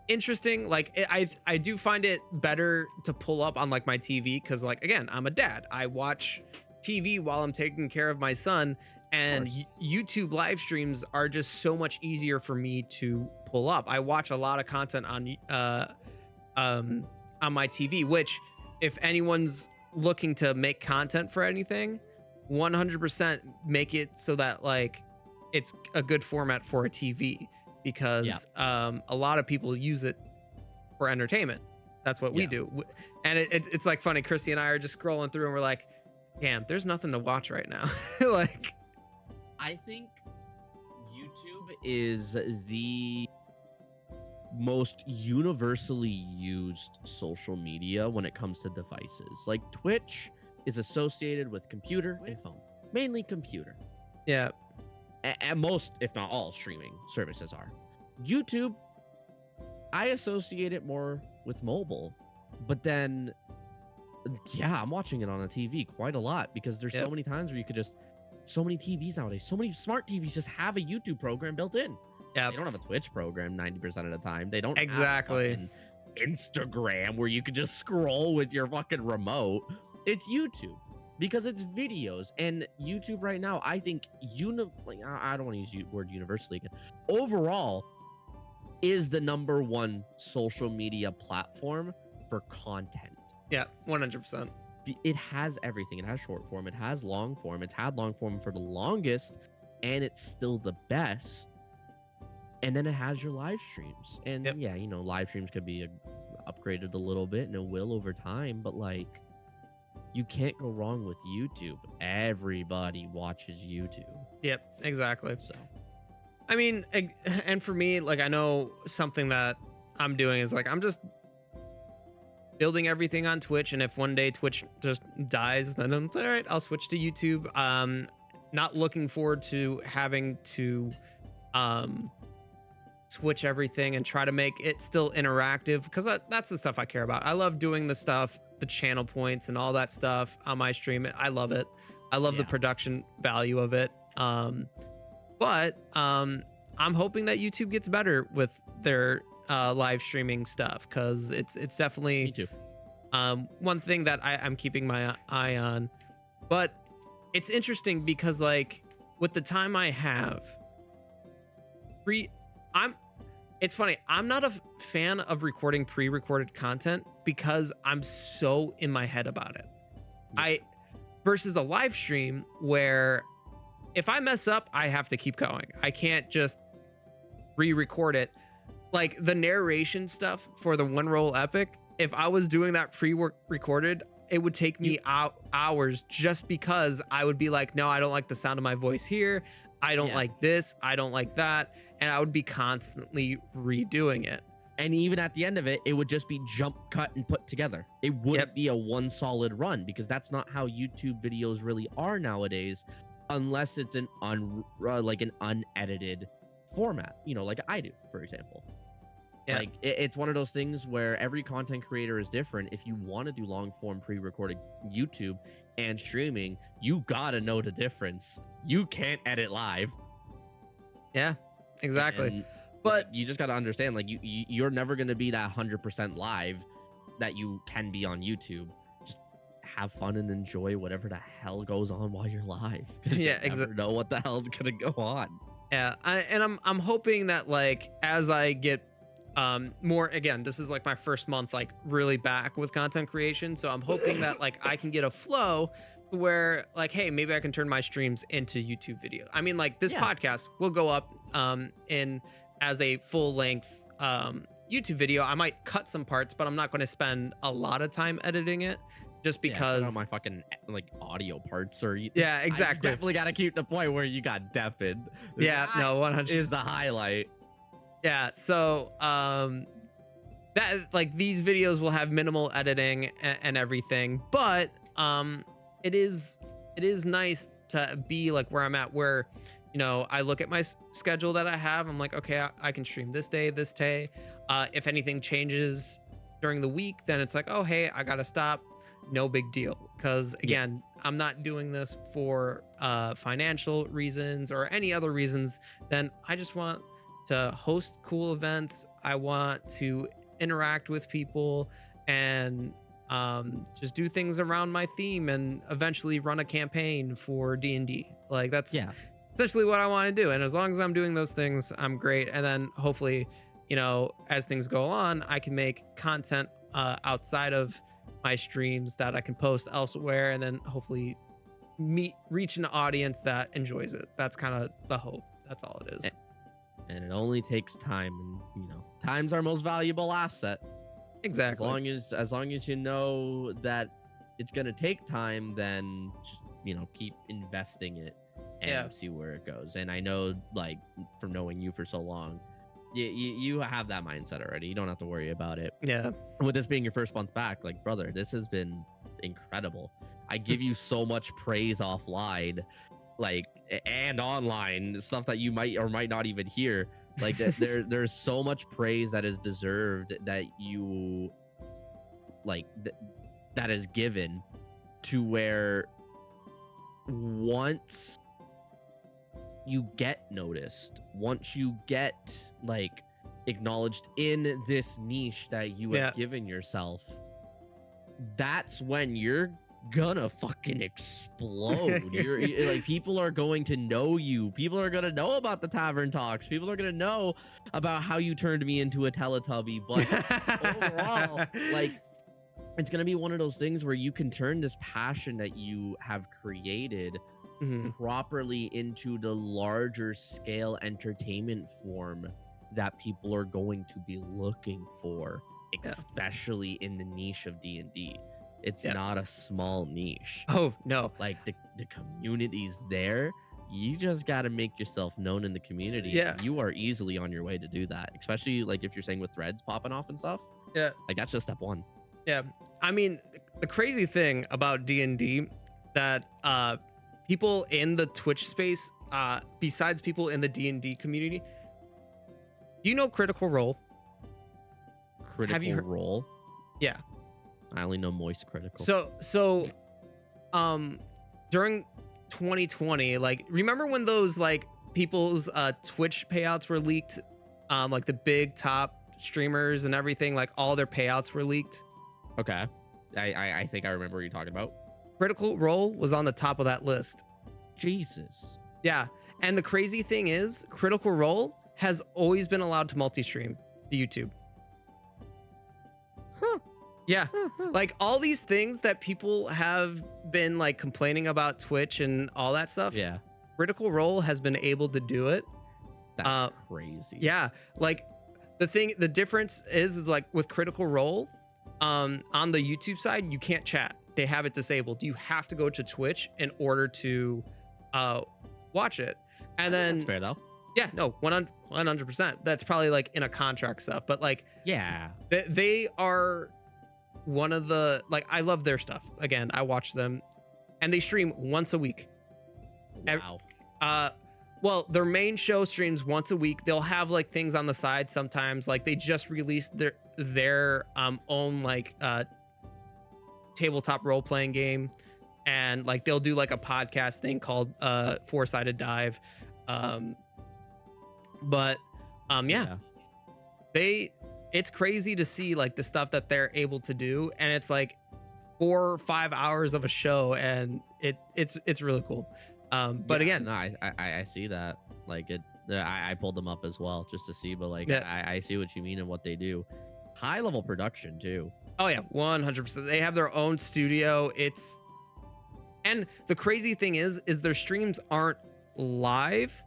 interesting. Like I do find it better to pull up on like my TV because like again, I'm a dad. I watch TV while I'm taking care of my son, and YouTube live streams are just so much easier for me to pull up. I watch a lot of content on my TV, which if anyone's looking to make content for anything, 100% make it so that like it's a good format for a TV, because a lot of people use it for entertainment. That's what we do. And it's like funny, Christy and I are just scrolling through and we're like, damn, there's nothing to watch right now. Like, I think YouTube is the most universally used social media when it comes to devices. Like Twitch is associated with computer and phone, mainly computer. Yeah. And most, if not all, streaming services are. YouTube, I associate it more with mobile, but then, yeah, I'm watching it on a TV quite a lot because there's so many times where you could just, so many TVs nowadays, so many smart TVs just have a YouTube program built in. Yeah. They don't have a Twitch program 90% of the time. They don't exactly have Instagram where you could just scroll with your fucking remote. It's YouTube because it's videos, and YouTube right now, I think I don't want to use the word universally again. Overall, is the #1 social media platform for content. Yeah, 100%. It has everything. It has short form. It has long form. It's had long form for the longest, and it's still the best. And then it has your live streams. And yeah, you know, live streams could be upgraded a little bit, and it will over time. But like, you can't go wrong with YouTube. Everybody watches YouTube. Yep, exactly. So, I mean, and for me, like, I know something that I'm doing is like, I'm just building everything on Twitch. And if one day Twitch just dies, then I'm all right, I'll switch to YouTube. Not looking forward to having to switch everything and try to make it still interactive, because that's the stuff I care about. I love doing the stuff, the channel points and all that stuff on my stream. I love it. I love the production value of it. But I'm hoping that YouTube gets better with their live streaming stuff, because it's definitely one thing that I'm keeping my eye on. But it's interesting because like with the time I have, it's funny, I'm not a fan of recording pre-recorded content because I'm so in my head about it. Versus a live stream where if I mess up, I have to keep going. I can't just re-record it. Like the narration stuff for the one roll epic, if I was doing that pre-recorded, it would take me hours, just because I would be like, no, I don't like the sound of my voice here. I don't like this. I don't like that. And I would be constantly redoing it. And even at the end of it, it would just be jump cut and put together. It wouldn't be a one solid run, because that's not how YouTube videos really are nowadays, unless it's an unedited format, you know, like I do, for example. Like it's one of those things where every content creator is different. If you want to do long form pre-recorded YouTube and streaming, you gotta know the difference. You can't edit live. Yeah, exactly. But you just gotta understand, like you're never gonna be that 100% live that you can be on YouTube. Just have fun and enjoy whatever the hell goes on while you're live. Yeah, exactly. Know what the hell's gonna go on. Yeah, I'm hoping that like as I get more, again, this is like my first month like really back with content creation, so I'm hoping that like I can get a flow where like, hey, maybe I can turn my streams into YouTube video. I mean, like this podcast will go up in as a full length YouTube video. I might cut some parts, but I'm not going to spend a lot of time editing it, just because my fucking like audio parts or exactly. I definitely got to keep the point where you got deafened. Yeah, no, 100 is the highlight. Yeah, so that like these videos will have minimal editing and everything, but it is nice to be like where I'm at, where, you know, I look at my schedule that I have, I'm like, okay, I can stream this day. If anything changes during the week, then it's like, oh, hey, I gotta stop, no big deal. Because again, I'm not doing this for financial reasons or any other reasons. Then I just want to host cool events. I want to interact with people and just do things around my theme and eventually run a campaign for D&D. Like that's essentially what I want to do. And as long as I'm doing those things, I'm great. And then hopefully, you know, as things go on, I can make content outside of my streams that I can post elsewhere, and then hopefully reach an audience that enjoys it. That's kind of the hope. That's all it is. And it only takes time, and you know, time's our most valuable asset. Exactly. As long as you know that it's gonna take time, then just, you know, keep investing it and see where it goes. And I know, like, from knowing you for so long, you have that mindset already. You don't have to worry about it. Yeah. With this being your first month back, like, brother, this has been incredible. I give you so much praise offline, like, and online, stuff that you might or might not even hear. Like, there's so much praise that is deserved, that you like that is given, to where once you get noticed, once you get like acknowledged in this niche that you have given yourself, that's when you're gonna fucking explode. You're like, people are going to know you. People are gonna know about the Tavern Talks. People are gonna know about how you turned me into a Teletubby. But overall, like, it's gonna be one of those things where you can turn this passion that you have created properly into the larger scale entertainment form that people are going to be looking for, especially in the niche of D&D. It's not a small niche. Oh, no. Like, the community's there. You just got to make yourself known in the community. Yeah. You are easily on your way to do that, especially like if you're saying with threads popping off and stuff. Yeah. Like, that's just step one. Yeah. I mean, the crazy thing about D&D that people in the Twitch space, besides people in the D&D community, do you know Critical Role? Critical Role? Yeah. I only know Moist Critical. So during 2020, like, remember when those like people's Twitch payouts were leaked? Like the big top streamers and everything, like all their payouts were leaked. Okay. I think I remember what you're talking about. Critical Role was on the top of that list. Jesus. Yeah. And the crazy thing is, Critical Role has always been allowed to multi-stream to YouTube. Huh. Yeah. Like, all these things that people have been like complaining about Twitch and all that stuff. Yeah. Critical Role has been able to do it. That's crazy. Yeah. Like, the difference is like with Critical Role, on the YouTube side, you can't chat. They have it disabled. You have to go to Twitch in order to watch it. And then that's fair though. Yeah, no, 100%. That's probably like in a contract stuff, but like, yeah, they are one of the, like, I love their stuff. Again, I watch them, and they stream once a week. Wow. Well, their main show streams once a week. They'll have like things on the side sometimes. Like, they just released their own like tabletop role playing game, and like they'll do like a podcast thing called Four-Sided Dive. It's crazy to see like the stuff that they're able to do, and it's like 4 or 5 hours of a show, and it's really cool. But again, no, I see that. Like, I pulled them up as well just to see, but like, I see what you mean and what they do. High level production too. Oh yeah, 100%. They have their own studio. And the crazy thing is their streams aren't live.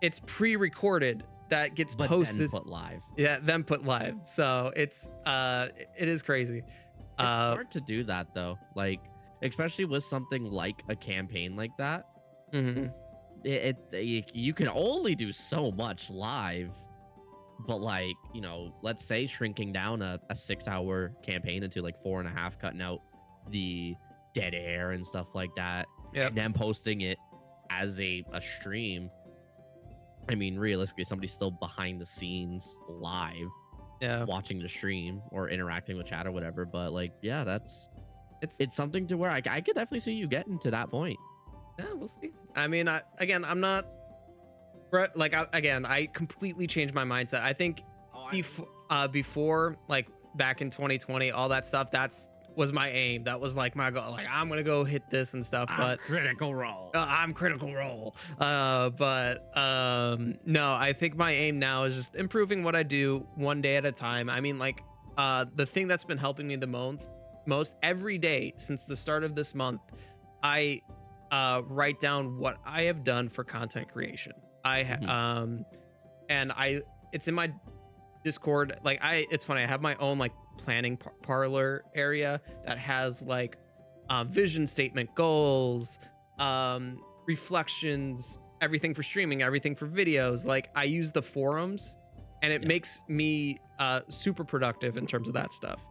It's pre-recorded that gets posted. Then put live. Yeah, then put live. So it is crazy. It's hard to do that though. Like, especially with something like a campaign like that. Mm-hmm. You can only do so much live. But like, you know, let's say shrinking down a 6-hour campaign into like 4.5, cutting out the dead air and stuff like that, and then posting it as a stream. I mean, realistically, somebody's still behind the scenes live, watching the stream or interacting with chat or whatever. But like, yeah, that's it's something to where I could definitely see you getting to that point. Yeah, we'll see. I mean, I'm not like I completely changed my mindset. I think before, like back in 2020, all that stuff, was my aim. That was like my goal. Like, I'm gonna go hit this and stuff. But Critical Role. I'm Critical Role. No, I think my aim now is just improving what I do one day at a time. I mean, like, the thing that's been helping me the most every day since the start of this month, I write down what I have done for content creation. It's in my Discord. Like, it's funny. I have my own like planning parlor area that has like vision statement, goals, reflections, everything for streaming, everything for videos. Like, I use the forums, and it makes me super productive in terms of that stuff.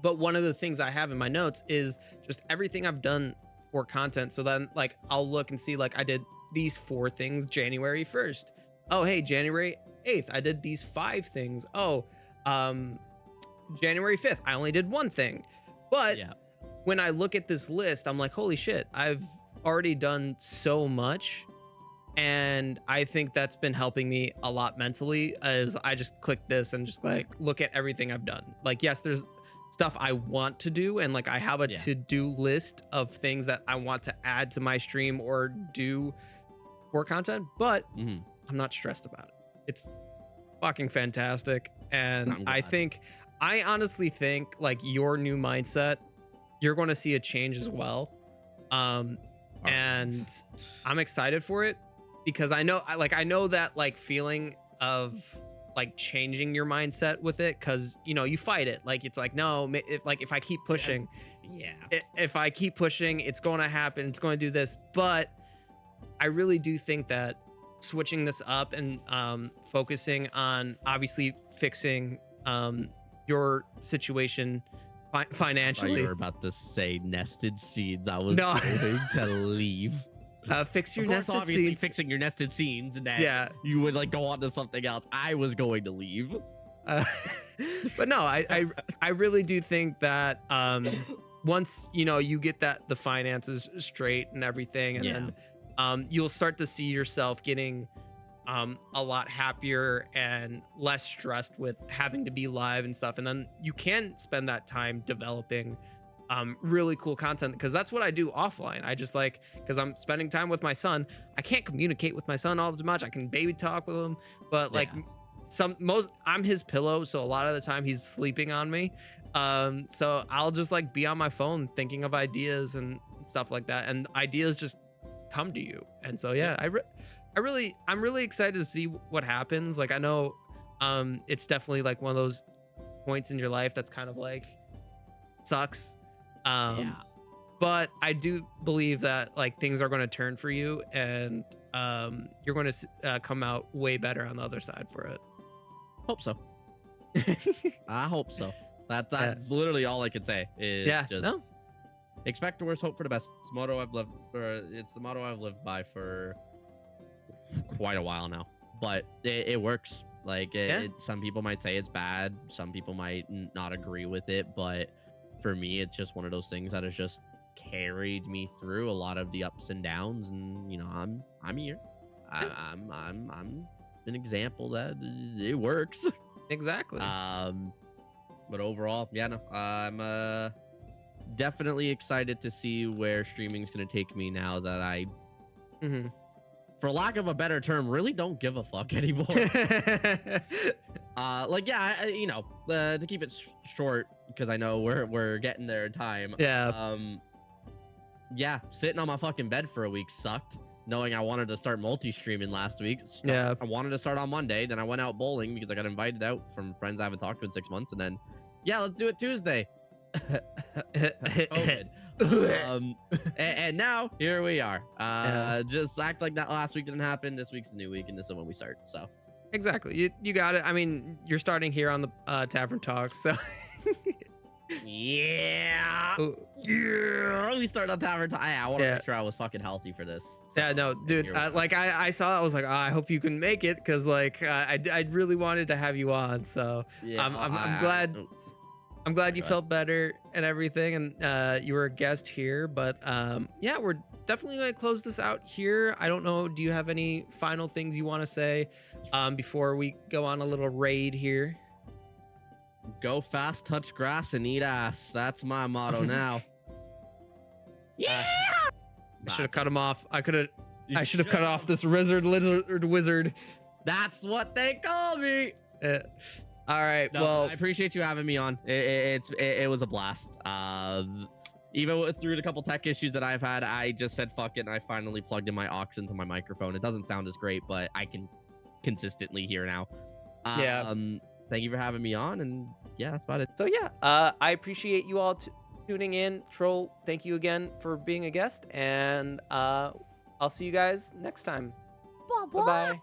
But one of the things I have in my notes is just everything I've done for content. So then, like, I'll look and see, like, I did these 4 things January 1st. Oh, hey, January 8th, I did these 5 things. Oh, January 5th, I only did 1 thing. But when I look at this list, I'm like, holy shit, I've already done so much. And I think that's been helping me a lot mentally, as I just click this and just like look at everything I've done. Like, yes, there's stuff I want to do, and like I have a to-do list of things that I want to add to my stream or do for content, but I'm not stressed about it. It's fucking fantastic. And I honestly think, like, your new mindset, you're going to see a change as well. And I'm excited for it, because I know that like feeling of like changing your mindset with it, because you know you fight it. Like, it's like, no, if I keep pushing, if I keep pushing, it's going to happen, it's going to do this. But I really do think that switching this up and focusing on obviously fixing your situation financially. You were about to say nested seeds. I was going to leave. Fix your of course, nested obviously seeds. Fixing your nested scenes, and then you would like go on to something else. I was going to leave. But no, I really do think that once you get the finances straight and everything, and then you'll start to see yourself getting a lot happier and less stressed with having to be live and stuff. And then you can spend that time developing really cool content, because that's what I do offline. I just like, because I'm spending time with my son, I can't communicate with my son all as much. I can baby talk with him, but like I'm his pillow, so a lot of the time he's sleeping on me. So I'll just like be on my phone thinking of ideas and stuff like that, and ideas just come to you. And so I'm really excited to see what happens. Like, I know it's definitely like one of those points in your life that's kind of like sucks. But I do believe that like things are going to turn for you, and you're going to come out way better on the other side for it. Hope so. I hope so. That's literally all I can say. Is expect the worst, hope for the best. It's the motto I've lived by for quite a while now. But it works. Like, some people might say it's bad. Some people might not agree with it, but for me, it's just one of those things that has just carried me through a lot of the ups and downs. And I'm here. I'm an example that it works. Exactly. But overall, I'm definitely excited to see where streaming is going to take me now that I, for lack of a better term, really don't give a fuck anymore. To keep it short, because I know we're getting there in time. Sitting on my fucking bed for a week sucked, knowing I wanted to start multi-streaming last week. I wanted to start on Monday, then I went out bowling because I got invited out from friends I haven't talked to in 6 months, and then let's do it Tuesday. COVID. And now here we are. Just act like that last week didn't happen. This week's the new week, and this is when we start. So exactly, you got it. I mean, you're starting here on the Tavern Talks, so we start on Tavern Talks. I want to make sure I was fucking healthy for this. So, no, dude. I saw it. I was like, I hope you can make it, because like I really wanted to have you on. So I'm glad. I'm glad you Good. felt better and everything, and you were a guest here. But yeah, we're definitely going to close this out here. I don't know. Do you have any final things you want to say before we go on a little raid here? Go fast, touch grass, and eat ass. That's my motto now. Yeah. I should have cut him off. I should have cut should've. off this Rizzard Lizard Wizard. That's what they call me. All right. No, Well, I appreciate you having me on. It was a blast. Even through the couple tech issues that I've had, I just said fuck it, and I finally plugged in my aux into my microphone. It doesn't sound as great, but I can consistently hear now. Yeah. Thank you for having me on, and yeah, that's about it. so yeah, I appreciate you all tuning in. Troll, thank you again for being a guest, and I'll see you guys next time. Blah, blah. Bye bye.